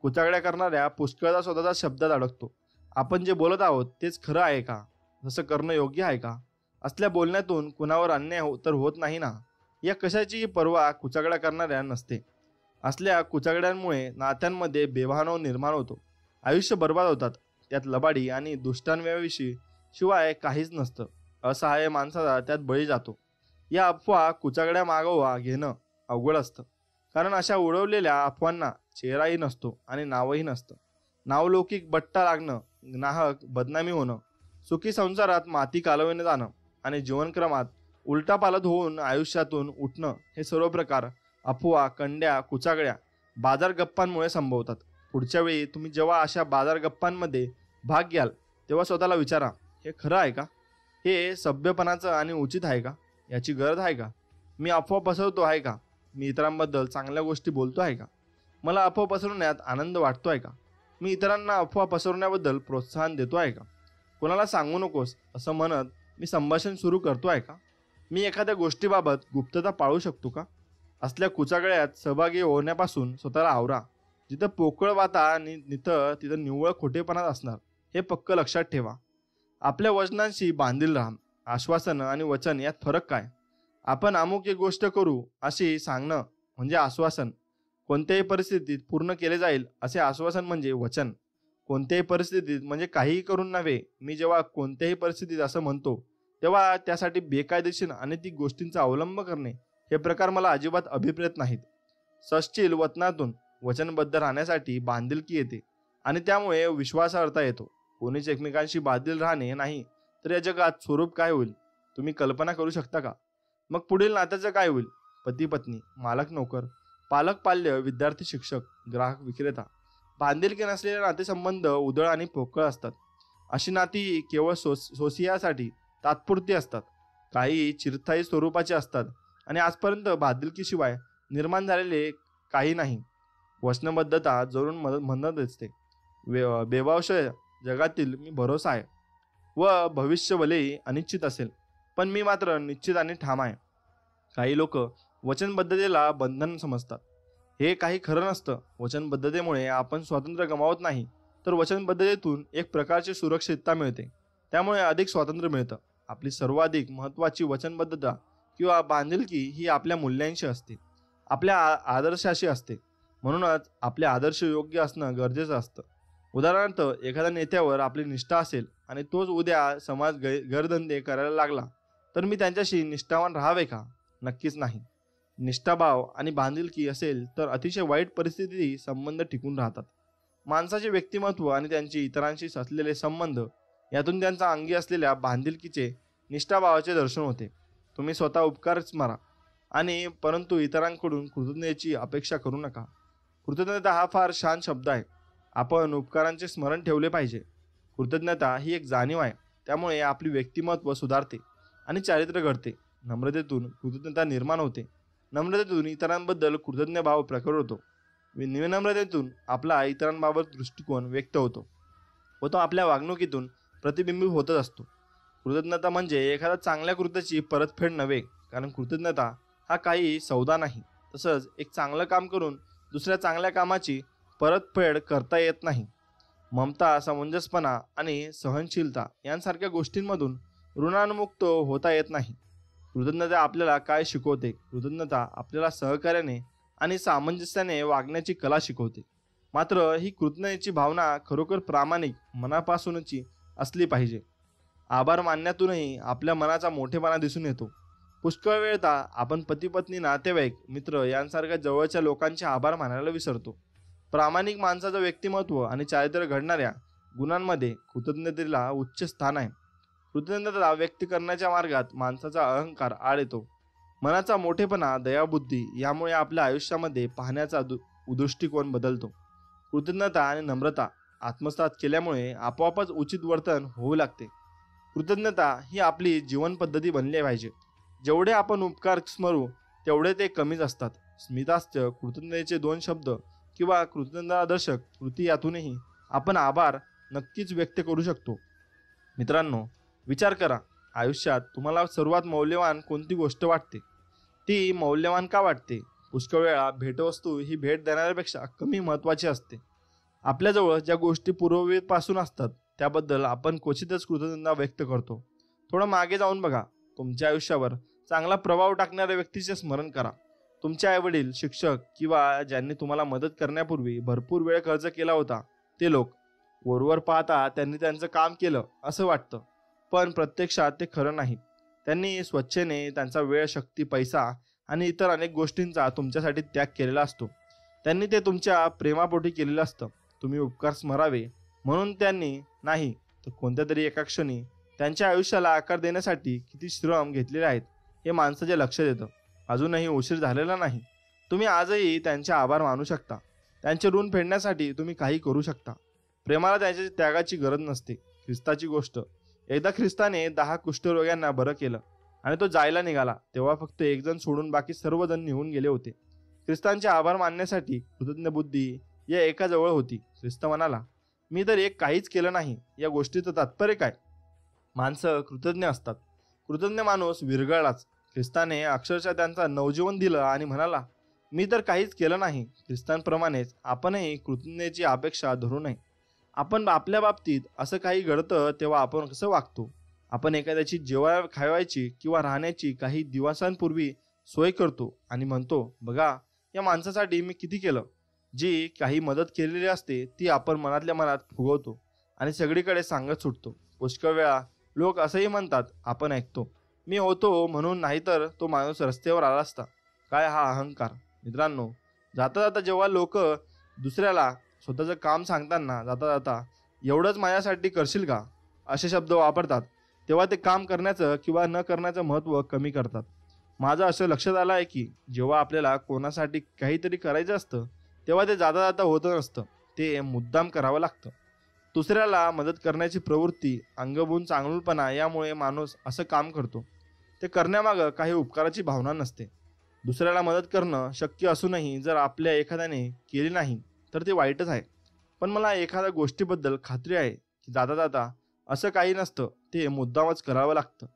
कुचागळ्या करणाऱ्या पुष्कळदा स्वतःचा शब्दात अडकतो. आपण जे बोलत आहोत तेच खरं आहे का? तसं करणं योग्य आहे का? असल्या बोलण्यातून कुणावर अन्याय तर होत नाही ना? या कशाचीही पर्वा कुचागळ्या करणाऱ्या नसते. असल्या कुचागळ्यांमुळे नात्यांमध्ये बेभाव निर्माण होतो, आयुष्य बर्बाद होतात. त्यात लबाडी आणि दुष्टांव्याविषयी शिवाय काहीच नसतं. असहाय्य माणसाचा त्यात बळी जातो. या अफवा कुचागळ्या मागोवा घेणं अवघड असतं, कारण अशा उडवलेल्या अफवांना चेहराही नसतो आणि नावही नसतं. नावलौकिक बट्टा लागणं, नाहक बदनामी होणं, सुखी संसारात माती कालवणे जाणं आणि जीवनक्रमात उलटापालट होऊन आयुष्यातून उठणं, हे सर्व प्रकार अफवा, कंड्या, कुचागळ्या, बाजार गप्पांमुळे संभवतात. पुढच्या वेळी तुम्ही जेव्हा अशा बाजार गप्पांमध्ये भाग घ्याल तेव्हा स्वतःला विचारा, हे खरं आहे का? हे सभ्यपणाचं आणि उचित आहे का? याची गरज आहे का? मी अफवा पसरवतो आहे का? मी इतरांबद्दल चांगल्या गोष्टी बोलतो आहे का? मला अफवा पसरवण्यात आनंद वाटतो आहे का? मी इतरांना अफवा पसरवण्याबद्दल प्रोत्साहन देतो आहे का? कोणाला सांगू नकोस असं म्हणत मी संभाषण सुरू करतो आहे का? मी एखाद्या गोष्टीबाबत गुप्तता पाळू शकतो का? असल्या कुचागळ्यात सहभागी होण्यापासून स्वतःला आवरा. जिथं पोकळ वाता तिथं निव्वळ खोटेपणाच असणार, हे पक्क लक्षात ठेवा. आपल्या वचनांशी बांधील राहा. आश्वासन आणि वचन यात फरक काय? आपण अमुक एक गोष्ट करू अशी सांगणं म्हणजे आश्वासन. कोणत्याही परिस्थितीत पूर्ण केले जाईल असे आश्वासन म्हणजे वचन. कोणत्याही परिस्थितीत म्हणजे काहीही करून नव्हे. मी जेव्हा कोणत्याही परिस्थितीत असं म्हणतो तेव्हा त्यासाठी बेकायदेशीर अनैतिक गोष्टींचा अवलंब करणे हे प्रकार मला अजिबात अभिप्रेत नाहीत. सच्चील वचनातून वचनबद्ध राहण्यासाठी बांधिलकी येते आणि त्यामुळे विश्वासार्हता येतो. कोणीच एकमेकांशी बांधील राहणे नाही तर या जगात स्वरूप काय होईल तुम्ही कल्पना करू शकता का? मग पुढील नात्याचं काय होईल? पती पत्नी, मालक नोकर, पालक पाल्य, विद्यार्थी शिक्षक, ग्राहक विक्रेता. बांधिलकी नसलेले नातेसंबंध उधळ आणि पोकळ असतात. अशी नाती केवळ सोसियासाठी तात्पुरती असतात, काही चिरस्थायी स्वरूपाचे असतात आणि आजपर्यंत बांधिलकीशिवाय निर्माण झालेले काही नाही. वचनबद्धता जरूर म्हणत असते, बेभावशय जगातील मी भरोसा आहे व भविष्य भलेही अनिश्चित असेल पण मी मात्र निश्चित आणि ठाम आहे. काही लोक वचनबद्धतेला बंधन समजतात. हे काही खरं नसतं. वचनबद्धतेमुळे आपण स्वातंत्र्य गमावत नाही, तर वचनबद्धतेतून एक प्रकारची सुरक्षितता मिळते, त्यामुळे अधिक स्वातंत्र्य मिळतं. आपली सर्वाधिक महत्त्वाची वचनबद्धता किंवा बांधिलकी ही आपल्या मूल्यांशी असते, आपल्या आदर्शाशी असते. म्हणूनच आपले आदर्श योग्य असणं गरजेचं असतं. उदाहरणार्थ, एखाद्या नेत्यावर आपली निष्ठा असेल आणि तोच उद्या समाज गैरधंदे करायला लागला तर मी त्यांच्याशी निष्ठावान राहावे का? नक्कीच नाही. निष्ठाभाव आणि बांधिलकी असेल तर अतिशय वाईट परिस्थितीतही संबंध टिकून राहतात. माणसाचे व्यक्तिमत्व आणि त्यांचे इतरांशी असलेले संबंध यातून त्यांचा अंगी असलेल्या बांधिलकीचे, निष्ठाभावाचे दर्शन होते. तुम्ही स्वतः उपकारच मारा आणि परंतु इतरांकडून कृतज्ञतेची अपेक्षा करू नका. कृतज्ञता हा फार छान शब्द आहे. आपण उपकारांचे स्मरण ठेवले पाहिजे. कृतज्ञता ही एक जाणीव आहे, त्यामुळे आपली व्यक्तिमत्व सुधारते आणि चारित्र्य घडते. नम्रतेतून कृतज्ञता निर्माण होते. नम्रतेतून इतरांबद्दल कृतज्ञ भाव प्रकट होतो. विनम्रतेतून आपला इतरांबाबत दृष्टिकोन व्यक्त होतो व तो आपल्या वागणुकीतून प्रतिबिंबित होतच असतो. कृतज्ञता म्हणजे एखाद्या चांगल्या कृत्याची परतफेड नव्हे, कारण कृतज्ञता हा काही सौदा नाही. तसंच एक चांगलं काम करून दुसऱ्या चांगल्या कामाची परतफेड करता येत नाही. ममता, समंजसपणा आणि सहनशीलता यांसारख्या गोष्टींमधून ऋणानुमुक्त होता येत नाही. कृतज्ञता आपल्याला काय शिकवते? कृतज्ञता आपल्याला सहकार्याने आणि सामंजस्याने वागण्याची कला शिकवते. मात्र ही कृतज्ञतेची भावना खरोखर प्रामाणिक मनापासूनची असली पाहिजे. आभार मानण्यातूनही आपल्या मनाचा मोठेपणा दिसून येतो. पुष्कळ वेळता आपण पती पत्नी, नातेवाईक, मित्र यांसारख्या जवळच्या लोकांचे आभार मानायला विसरतो. प्रामाणिक माणसाचं व्यक्तिमत्व आणि चारित्र्य घडणाऱ्या गुणांमध्ये कृतज्ञतेला उच्च स्थान आहे. कृतज्ञता व्यक्त करण्याच्या मार्गात माणसाचा अहंकार आड येतो. मनाचा मोठेपणा, दयाबुद्धी यामुळे आपल्या आयुष्यामध्ये पाहण्याचा दृष्टिकोन बदलतो. कृतज्ञता आणि नम्रता आत्मसात केल्यामुळे आपोआपच उचित वर्तन होऊ लागते. कृतज्ञता ही आपली जीवन पद्धती बनली पाहिजे. जेवढे आपण उपकार स्मरू तेवढे ते कमीच असतात. स्मितास्त्य, कृतज्ञतेचे 2 शब्द किंवा कृतज्ञतादर्शक कृती यातूनही आपण आभार नक्कीच व्यक्त करू शकतो. मित्रांनो, विचार करा, आयुष्यात तुम्हाला सर्वात मौल्यवान कोणती गोष्ट वाटते? ती मौल्यवान का वाटते? पुष्कळ वेळा भेटवस्तू ही भेट देणाऱ्यापेक्षा कमी महत्त्वाची असते. आपल्याजवळ ज्या गोष्टी पूर्वपासून असतात त्याबद्दल आपण क्वचितच कृतज्ञता व्यक्त करतो. थोडं मागे जाऊन बघा. तुमच्या आयुष्यावर चांगला प्रभाव टाकणाऱ्या व्यक्तीचे स्मरण करा. तुमचे आईवडील, शिक्षक किंवा ज्यांनी तुम्हाला मदत करण्यापूर्वी भरपूर वेळ खर्च केला होता ते लोक. वरवर पाहता त्यांनी त्यांचं काम केलं असं वाटतं, पण प्रत्यक्षात ते खरं नाही. त्यांनी स्वच्छेने त्यांचा वेळ, शक्ती, पैसा आणि इतर अनेक गोष्टींचा तुमच्यासाठी त्याग केलेला असतो. त्यांनी ते तुमच्या प्रेमापोटी केलेलं असतं. तुम्ही उपकार स्मरावे म्हणून त्यांनी नाही, तर कोणत्या तरी एका क्षणी त्यांच्या आयुष्याला आकार देण्यासाठी किती श्रम घेतलेले आहेत हे माणसाचे लक्षात येतं. अजूनही उशीर झालेला नाही. तुम्ही आजही त्यांचे आभार मानू शकता. त्यांचे ऋण फेडण्यासाठी तुम्ही काही करू शकता. प्रेमाला त्याच्या त्यागाची गरज नसते. ख्रिस्ताची गोष्ट. एकदा ख्रिस्ताने 10 कुष्ठरोग्यांना बरं केलं आणि तो जायला निघाला तेव्हा फक्त एक जण सोडून बाकी सर्वजण निघून गेले होते. ख्रिस्तांचे आभार मानण्यासाठी कृतज्ञ बुद्धी या एकाजवळ होती. ख्रिस्त म्हणाला, मी तर एक काहीच केलं नाही. या गोष्टीचं तात्पर्य काय? माणसं कृतज्ञ असतात. कृतज्ञ माणूस विरघळलाच. ख्रिस्ताने अक्षरशः त्यांचा नवजीवन दिलं आणि म्हणाला, मी तर काहीच केलं नाही. ख्रिस्तांप्रमाणेच आपणही कृतज्ञतेची अपेक्षा धरू नये. आपण आपल्या बाबतीत असं काही घडतं तेव्हा आपण कसं वागतो? आपण एखाद्याची खावायची किंवा राहण्याची काही दिवसांपूर्वी सोय करतो आणि म्हणतो, बघा या माणसासाठी मी किती केलं. जी काही मदत केलेली असते ती आपण मनातल्या मनात फुगवतो आणि सगळीकडे सांगत सुटतो. पुष्कळ वेळा लोक असंही म्हणतात, आपण ऐकतो, मी होतो म्हणून, नाहीतर तो माणूस रस्त्यावर आला असता. काय हा अहंकार? मित्रांनो, जाता जाता जेव्हा लोक दुसऱ्याला स्वतःचं काम सांगताना जाता जाता एवढंच माझ्यासाठी करशील का असे शब्द वापरतात, तेव्हा ते काम करण्याचं किंवा न करण्याचं महत्त्व कमी करतात. माझं असं लक्षात आलं आहे की जेव्हा आपल्याला कोणासाठी काहीतरी करायचं असतं तेव्हा ते जाता जाता होतं नसतं, ते मुद्दाम करावं लागतं. दुसऱ्याला मदत करण्याची प्रवृत्ती, अंगभून चांगुलपणा यामुळे माणूस असं काम करतो. ते करण्यामागं काही उपकाराची भावना नसते. दुसऱ्याला मदत करणं शक्य असूनही जर आपल्या एखाद्याने केली नाही तर ते वाईटच आहे. पण मला एखाद्या गोष्टीबद्दल खात्री आहे की जाता जाता असं काही नसतं, ते मुद्दामच करावं लागतं.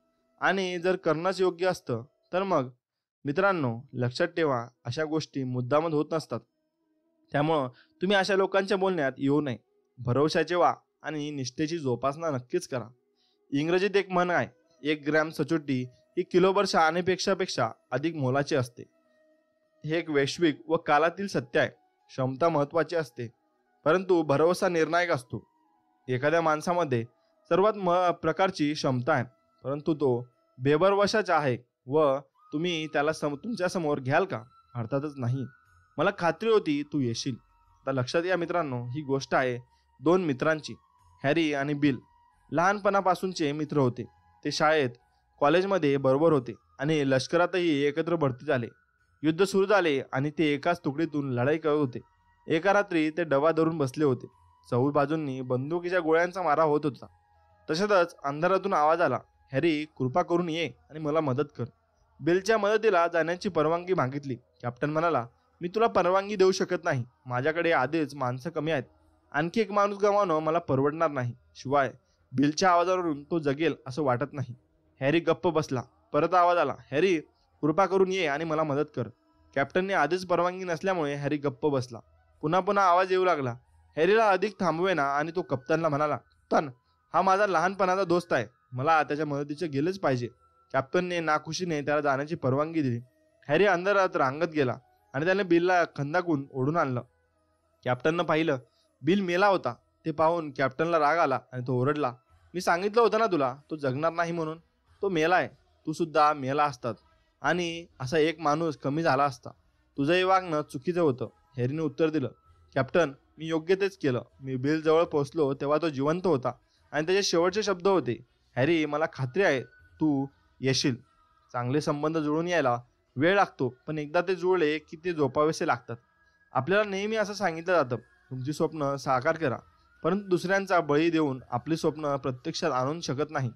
आणि जर करणंच योग्य असतं तर मग मित्रांनो, लक्षात ठेवा, अशा गोष्टी मुद्दामच होत नसतात. त्यामुळं तुम्ही अशा लोकांच्या बोलण्यात येऊ नये. भरवशाचे वा आणि निष्ठेची जोपासना नक्कीच करा. इंग्रजीत एक म्हण आहे, 1 ग्रॅम सचोटी ही किलोभर शहाणेपेक्षा अधिक मोलाची असते. हे एक वैश्विक व कालातील सत्य आहे. क्षमता महत्त्वाची असते, परंतु भरवसा निर्णायक असतो. एखाद्या माणसामध्ये सर्वात प्रकारची क्षमता आहे, परंतु तो बेभरवशाचा आहे व तुम्ही त्याला तुमच्या समोर घ्याल का? अर्थातच नाही. मला खात्री होती तू येशील. आता लक्षात या मित्रांनो, ही गोष्ट आहे 2 मित्रांची. हॅरी आणि बिल लहानपणापासूनचे मित्र होते. ते शाळेत, कॉलेजमध्ये बरोबर होते आणि लष्करातही एकत्र भरती झाले. युद्ध सुरू झाले आणि ते एकाच तुकडीतून लढाई करत होते. एका रात्री ते डबा धरून बसले होते. चहू बाजूंनी बंदुकीच्या गोळ्यांचा मारा होत होता. तशातच अंधारातून आवाज आला, हॅरी, कृपा करून ये आणि मला मदत कर. बिलच्या मदतीला जाण्याची परवानगी मागितली. कॅप्टन म्हणाला, मी तुला परवानगी देऊ शकत नाही. माझ्याकडे आधीच माणसं कमी आहेत. आणखी एक माणूस गमावणं मला परवडणार नाही. शिवाय बिलच्या आवाजावरून तो जगेल असं वाटत नाही. हॅरी गप्प बसला. परत आवाज आला, हॅरी, कृपा करून ये आणि मला मदत कर. कॅप्टनने आधीच परवानगी नसल्यामुळे हॅरी गप्प बसला. पुन्हा पुन्हा आवाज येऊ लागला. हॅरीला अधिक थांबवेना आणि तो कप्तानला म्हणाला, कप्तान, हा माझा लहानपणाचा दोस्त आहे. मला त्याच्या मदतीचे गेलेच पाहिजे. कॅप्टनने नाखुशीने त्याला जाण्याची परवानगी दिली. हॅरी अंधारात रांगत गेला आणि त्याने बिलला खंदाकून ओढून आणलं. कॅप्टननं पाहिलं, बिल मेला होता. ते पाहून कॅप्टनला राग आला आणि तो ओरडला, मी सांगितलं होतं ना तुला, तो जगणार नाही म्हणून. तो मेलाय. तू सुद्धा मेला असतात आणि असा एक माणूस कमी झाला असता. तुझंही वागणं चुकीचं होतं. हॅरीने उत्तर दिलं, कॅप्टन, मी योग्य तेच केलं. मी बिल जवळ पोहोचलो तेव्हा तो जिवंत होता आणि त्याचे शेवटचे शब्द होते, हॅरी, मला खात्री आहे तू येशील. चांगले संबंध जुळून यायला वेळ लागतो, पण एकदा ते जुळले की ते जोपावेसे लागतात. आपल्याला नेहमी असं सांगितलं जातं, तुमची स्वप्न साकार करा, परंतु दुसऱ्यांचा बळी देऊन आपली स्वप्न प्रत्यक्षात आणू शकत नाही.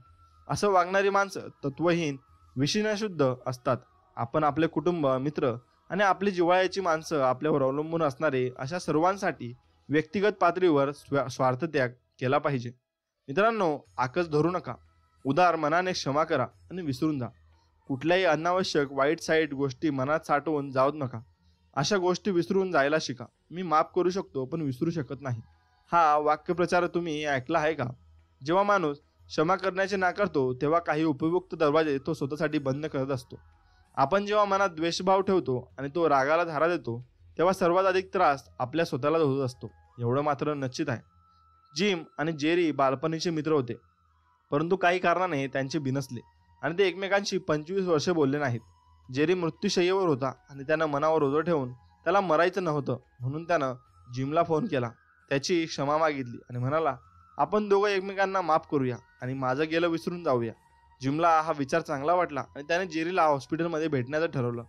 असं वागणारी माणसं तत्वहीन, विषयशुद्ध असतात. आपण आपले कुटुंब, मित्र आणि आपली जिव्हाळ्याची माणसं, आपल्यावर अवलंबून असणारे अशा सर्वांसाठी व्यक्तिगत पातळीवर स्वार्थत्याग केला पाहिजे. मित्रांनो, आकस धरू नका. उदार मनाने क्षमा करा आणि विसरून जा. कुठल्याही अनावश्यक वाईट साईट गोष्टी मनात साठवून जाऊ नका. अशा गोष्टी विसरून जायला शिका. मी माफ करू शकतो पण विसरू शकत नाही. हा वाक्यप्रचार तुम्ही ऐकला आहे का? जेव्हा माणूस क्षमा करण्याचे नाकारतो तेव्हा काही उपयुक्त दरवाजे तो स्वतःसाठी बंद करत असतो. आपण जेव्हा मनात द्वेषभाव ठेवतो आणि तो रागाला धारा देतो तेव्हा सर्वात अधिक त्रास आपल्या स्वतःला होत असतो. एवढं मात्र निश्चित आहे, जिम आणि जेरी बालपणीचे मित्र होते, परंतु काही कारणाने त्यांचे बिनसले आणि ते एकमेकांशी 25 वर्ष बोलले नाहीत. जेरी मृत्यूशय्येवर होता आणि त्यानं मनावर ओझं ठेवून त्याला मरायचं नव्हतं, म्हणून त्यानं जिमला फोन केला, त्याची क्षमा मागितली आणि म्हणाला, आपण दोघं एकमेकांना माफ करूया आणि माझं गेलं विसरून जाऊया. जिमला हा विचार चांगला वाटला आणि त्याने जेरीला हॉस्पिटलमध्ये भेटण्याचं ठरवलं.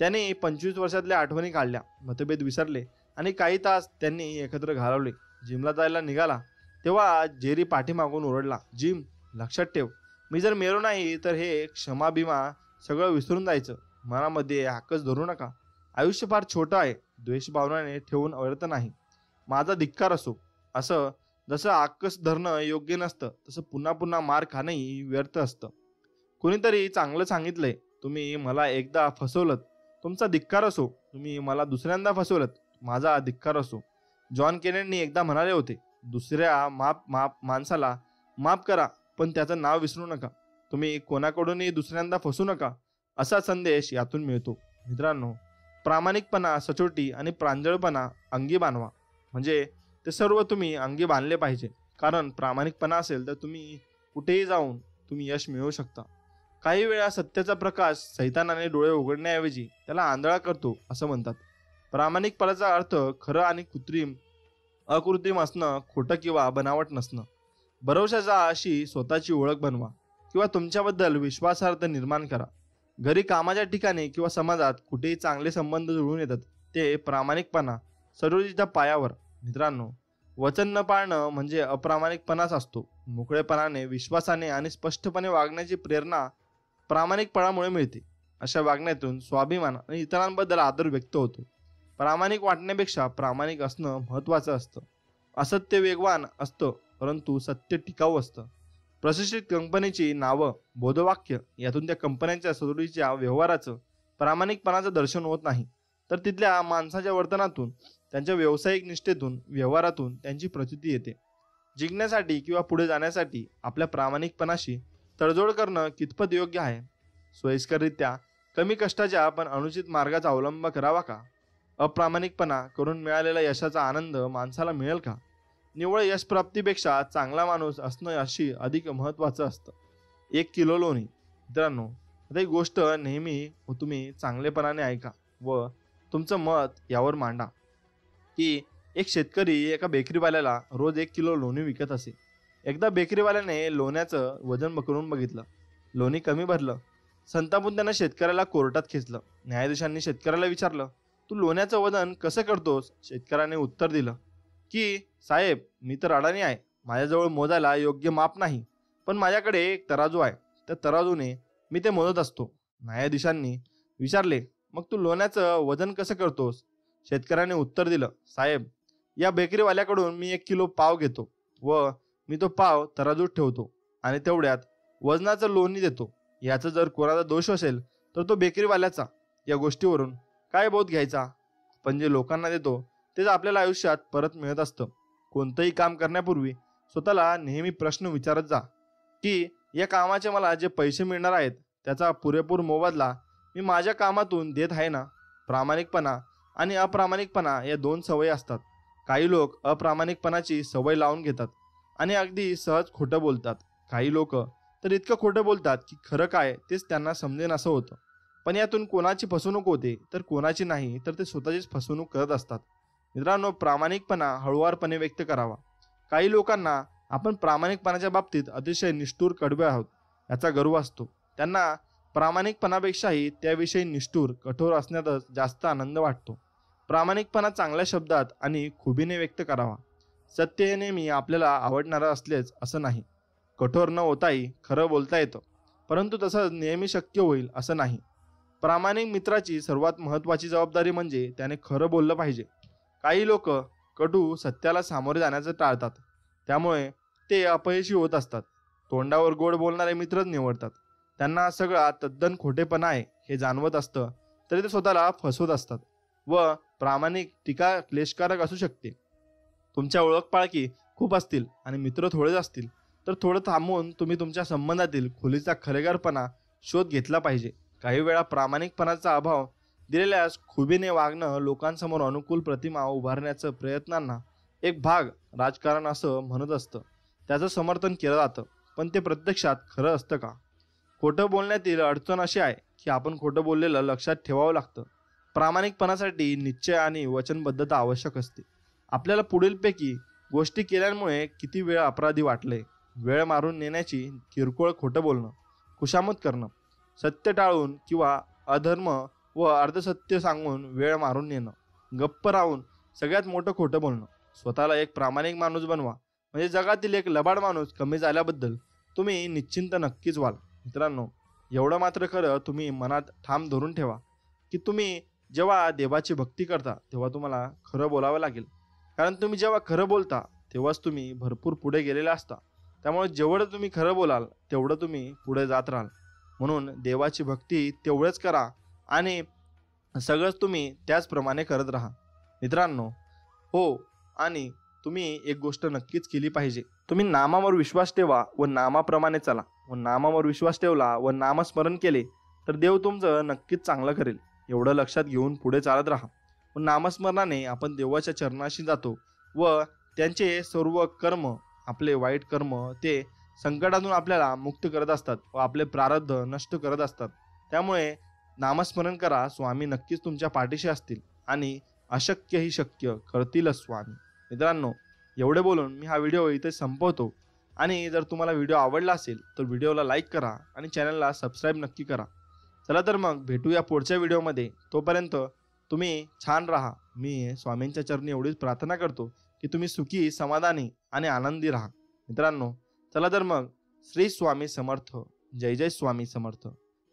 त्याने 25 वर्षातल्या आठवणी काढल्या, मतभेद विसरले आणि काही तास त्यांनी एकत्र घालवले. जिमला जायला निघाला तेव्हा जेरी पाठीमागून ओरडला, जिम, लक्षात ठेव, मी जर मेलो नाही तर हे क्षमा भीमा सगळं विसरून जायचं. मनामध्ये हाकच धरू नका. आयुष्य फार छोटं आहे. द्वेष भावनाने ठेवून अर्थ नाही. माझा धिक्कार असो. असं जसं आकस धरणं योग्य नसतं तसं पुन्हा पुन्हा मार खाणंही व्यर्थ असतं. कोणीतरी चांगलं सांगितलंय, तुम्ही मला एकदा फसवलत, तुमचा धिक्कार असो. तुम्ही मला दुसऱ्यांदा फसवलत, माझा धिक्कार असो. जॉन केनेडनी एकदा म्हणाले होते, दुसऱ्या माणसाला माफ करा पण त्याचं नाव विसरू नका. तुम्ही कोणाकडूनही दुसऱ्यांदा फसू नका. असा संदेश यातून मिळतो. मित्रांनो, प्रामाणिकपणा, सचोटी आणि प्रांजळपणा अंगी बांधवा. म्हणजे ते सर्व तुम्ही अंगी बांधले पाहिजे. कारण प्रामाणिकपणा असेल तर तुम्ही कुठेही जाऊन तुम्ही यश मिळवू शकता. काही वेळा सत्याचा प्रकाश सैतानाने डोळे उघडण्याऐवजी त्याला आंधळा करतो असं म्हणतात. प्रामाणिकपणाचा अर्थ खरं आणि अकृत्रिम असणं, खोटं किंवा बनावट नसणं. भरवशाचा अशी स्वतःची ओळख बनवा किंवा तुमच्याबद्दल विश्वासार्हता निर्माण करा. घरी, कामाच्या ठिकाणी किंवा समाजात कुठेही चांगले संबंध जुळून येतात ते प्रामाणिकपणा, सरोजीच्या पायावर. मित्रांनो, वचन न पाळणं म्हणजे अप्रामाणिकपणाच असतो. मोकळेपणाने, विश्वासाने आणि स्पष्टपणे वागण्याची प्रेरणा प्रामाणिकपणामुळे मिळते. अशा वागण्यातून स्वाभिमान आणि इतरांबद्दल आदर व्यक्त होतो. प्रामाणिक वाटण्यापेक्षा प्रामाणिक असणं महत्त्वाचं असतं. असत्य वेगवान असतं परंतु सत्य टिकाऊ असतं. प्रतिष्ठित कंपनीची नावं, बोधवाक्य यातून त्या कंपन्यांच्या सदोडीच्या व्यवहाराचं, प्रामाणिकपणाचं दर्शन होत नाही, तर तिथल्या माणसाच्या वर्तनातून, त्यांच्या व्यावसायिक निष्ठेतून, व्यवहारातून त्यांची प्रचिती येते. जिंकण्यासाठी किंवा पुढे जाण्यासाठी आपल्या प्रामाणिकपणाशी तडजोड करणं कितपत योग्य आहे? सोयीस्कररित्या कमी कष्टाच्या पण अनुचित मार्गाचा अवलंब करावा का? अप्रामाणिकपणा करून मिळालेल्या यशाचा आनंद माणसाला मिळेल का? निव्वळ यशप्राप्तीपेक्षा चांगला माणूस असणं अशी अधिक महत्त्वाचं असतं. 1 किलो लोणी. मित्रांनो, आता ही गोष्ट नेहमी तुम्ही चांगलेपणाने ऐका व तुमचं मत यावर मांडा की एक शेतकरी एका बेकरीवाल्याला रोज 1 किलो लोणी विकत असे. एकदा बेकरीवाल्याने लोण्याचं वजन करून बघितलं. लोणी कमी भरलं. संतापून त्यानं शेतकऱ्याला कोर्टात खेचलं. न्यायाधीशांनी शेतकऱ्याला विचारलं, तू लोण्याचं वजन कसं करतोस? शेतकऱ्याने उत्तर दिलं की साहेब, मी तर अडाणी आहे. माझ्याजवळ मोजायला योग्य माप नाही, पण माझ्याकडे एक तराजू आहे. त्या तराजूने मी ते मोजत असतो. न्यायाधीशांनी विचारले, मग तू लोण्याचं वजन कसं करतोस? शेतकऱ्याने उत्तर दिलं, साहेब, या बेकरीवाल्याकडून मी 1 किलो पाव घेतो व मी तो पाव तराजूत ठेवतो आणि तेवढ्यात वजनाचं लोणी देतो. याचा जर कोणाचा दोष असेल तर तो बेकरीवाल्याचा. या गोष्टीवरून काय बोध घ्यायचा? आपण जे लोकांना देतो तेच आपल्याला आयुष्यात परत मिळत असतं. कोणतंही काम करण्यापूर्वी स्वतःला नेहमी प्रश्न विचारत जा की या कामाचे मला जे पैसे मिळणार आहेत त्याचा पुरेपूर मोबदला मी माझ्या कामातून देत आहे ना? प्रामाणिकपणा आणि अप्रामाणिकपणा या 2 सवयी असतात. काही लोक अप्रामाणिकपणाची सवय लावून घेतात आणि अगदी सहज खोटं बोलतात. काही लोक तर इतकं खोटं बोलतात की खरं काय तेच त्यांना समजेन असं होतं. पण यातून कोणाची फसवणूक होते तर कोणाची नाही, तर ते स्वतःचीच फसवणूक करत असतात. मित्रांनो, प्रामाणिकपणा हळुवारपणे व्यक्त करावा. काही लोकांना आपण प्रामाणिकपणाच्या बाबतीत अतिशय निष्ठुर कडवे आहोत याचा गर्व असतो. त्यांना प्रामाणिकपणापेक्षाही त्याविषयी निष्ठुर कठोर असण्यातच जास्त आनंद वाटतो. प्रामाणिकपणा चांगल्या शब्दात आणि खुबीने व्यक्त करावा. सत्य हे नेहमी आपल्याला आवडणारं असलेच असं नाही. कठोर न होताही खरं बोलता येतं, परंतु तसं नेहमी शक्य होईल असं नाही. प्रामाणिक मित्राची सर्वात महत्त्वाची जबाबदारी म्हणजे त्याने खरं बोललं पाहिजे. काही लोक कटू सत्याला सामोरे जाण्याचं टाळतात, त्यामुळे ते अपयशी होत असतात. तोंडावर गोड बोलणारे मित्रच निवडतात. त्यांना सगळा तद्दन खोटेपणा आहे हे जाणवत असतं तरी ते स्वतःला फसवत असतात. व प्रामाणिक टीका क्लेशकारक असू शकते. तुमच्या ओळखपाळखी खूप असतील आणि मित्र थोडेच असतील तर थोडं थांबून तुम्ही तुमच्या संबंधातील खोलीचा खरेगारपणा शोध घेतला पाहिजे. काही वेळा प्रामाणिकपणाचा अभाव दिलेल्यास खुबीने वागणं लोकांसमोर अनुकूल प्रतिमा उभारण्याच्या प्रयत्नांना एक भाग राजकारण असं म्हणत असतं. त्याचं समर्थन केलं जातं, पण ते प्रत्यक्षात खरं असतं का? खोटं बोलण्यातील अडचण अशी आहे की आपण खोटं बोललेलं लक्षात ठेवावं लागतं. प्रामाणिकपणासाठी निश्चय आणि वचनबद्धता आवश्यक असते. आपल्याला पुढीलपैकी गोष्टी केल्यामुळे किती वेळ अपराधी वाटले: वेळ मारून नेण्याची किरकोळ खोटं बोलणं, खुशामत करणं, सत्य टाळून किंवा अधर्म व अर्धसत्य सांगून वेळ मारून नेणं, गप्प राहून सगळ्यात मोठं खोटं बोलणं. स्वतःला एक प्रामाणिक माणूस बनवा, म्हणजे जगातील एक लबाड माणूस कमी झाल्याबद्दल तुम्ही निश्चिंत नक्कीच व्हाल. मित्रांनो, एवढं मात्र खरं तुम्ही मनात ठाम धरून ठेवा की तुम्ही जेव्हा देवाची भक्ती करता तेव्हा तुम्हाला खरं बोलावं लागेल. कारण तुम्ही जेव्हा खरं बोलता तेव्हाच तुम्ही भरपूर पुढे गेलेला असता. त्यामुळे जेवढं तुम्ही खरं बोलाल तेवढं तुम्ही पुढे जात राहाल. म्हणून देवाची भक्ती तेवढंच करा आणि सगळंच तुम्ही त्याचप्रमाणे करत राहा. मित्रांनो, हो, आणि तुम्ही एक गोष्ट नक्कीच केली पाहिजे. तुम्ही नामावर विश्वास ठेवा व नामाप्रमाणे चला. व नामावर विश्वास ठेवला व नामस्मरण केले तर देव तुमचं नक्कीच चांगलं करेल. एवढं लक्षात घेऊन पुढे चालत राहा. व नामस्मरणाने आपण देवाच्या चरणाशी जातो व त्यांचे सर्व कर्म, आपले वाईट कर्म, ते संकटातून आपल्याला मुक्त करत असतात व आपले प्रारब्ध नष्ट करत असतात. त्यामुळे नामस्मरण करा. स्वामी नक्कीच तुमच्या पाठीशी असतील आणि अशक्य ही शक्य करतीलच स्वामी. मित्रांनो, एवढे बोलून मी हा व्हिडिओ इथे संपवतो. आणि जर तुम्हाला व्हिडिओ आवडला असेल तर व्हिडिओला लाईक करा आणि चॅनलला सबस्क्राईब नक्की करा. चला तर मग भेटूया पुढच्या व्हिडिओमध्ये. तोपर्यंत तुम्ही छान राहा. मी स्वामींच्या चरणी एवढीच प्रार्थना करतो की तुम्ही सुखी, समाधानी आणि आनंदी राहा. मित्रांनो, चला तर मग. श्री स्वामी समर्थ. जय जय स्वामी समर्थ.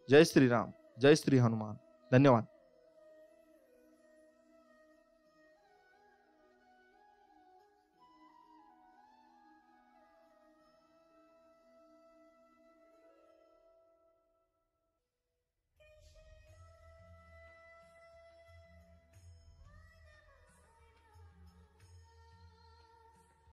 जय श्रीराम. जय श्री हनुमान. धन्यवाद.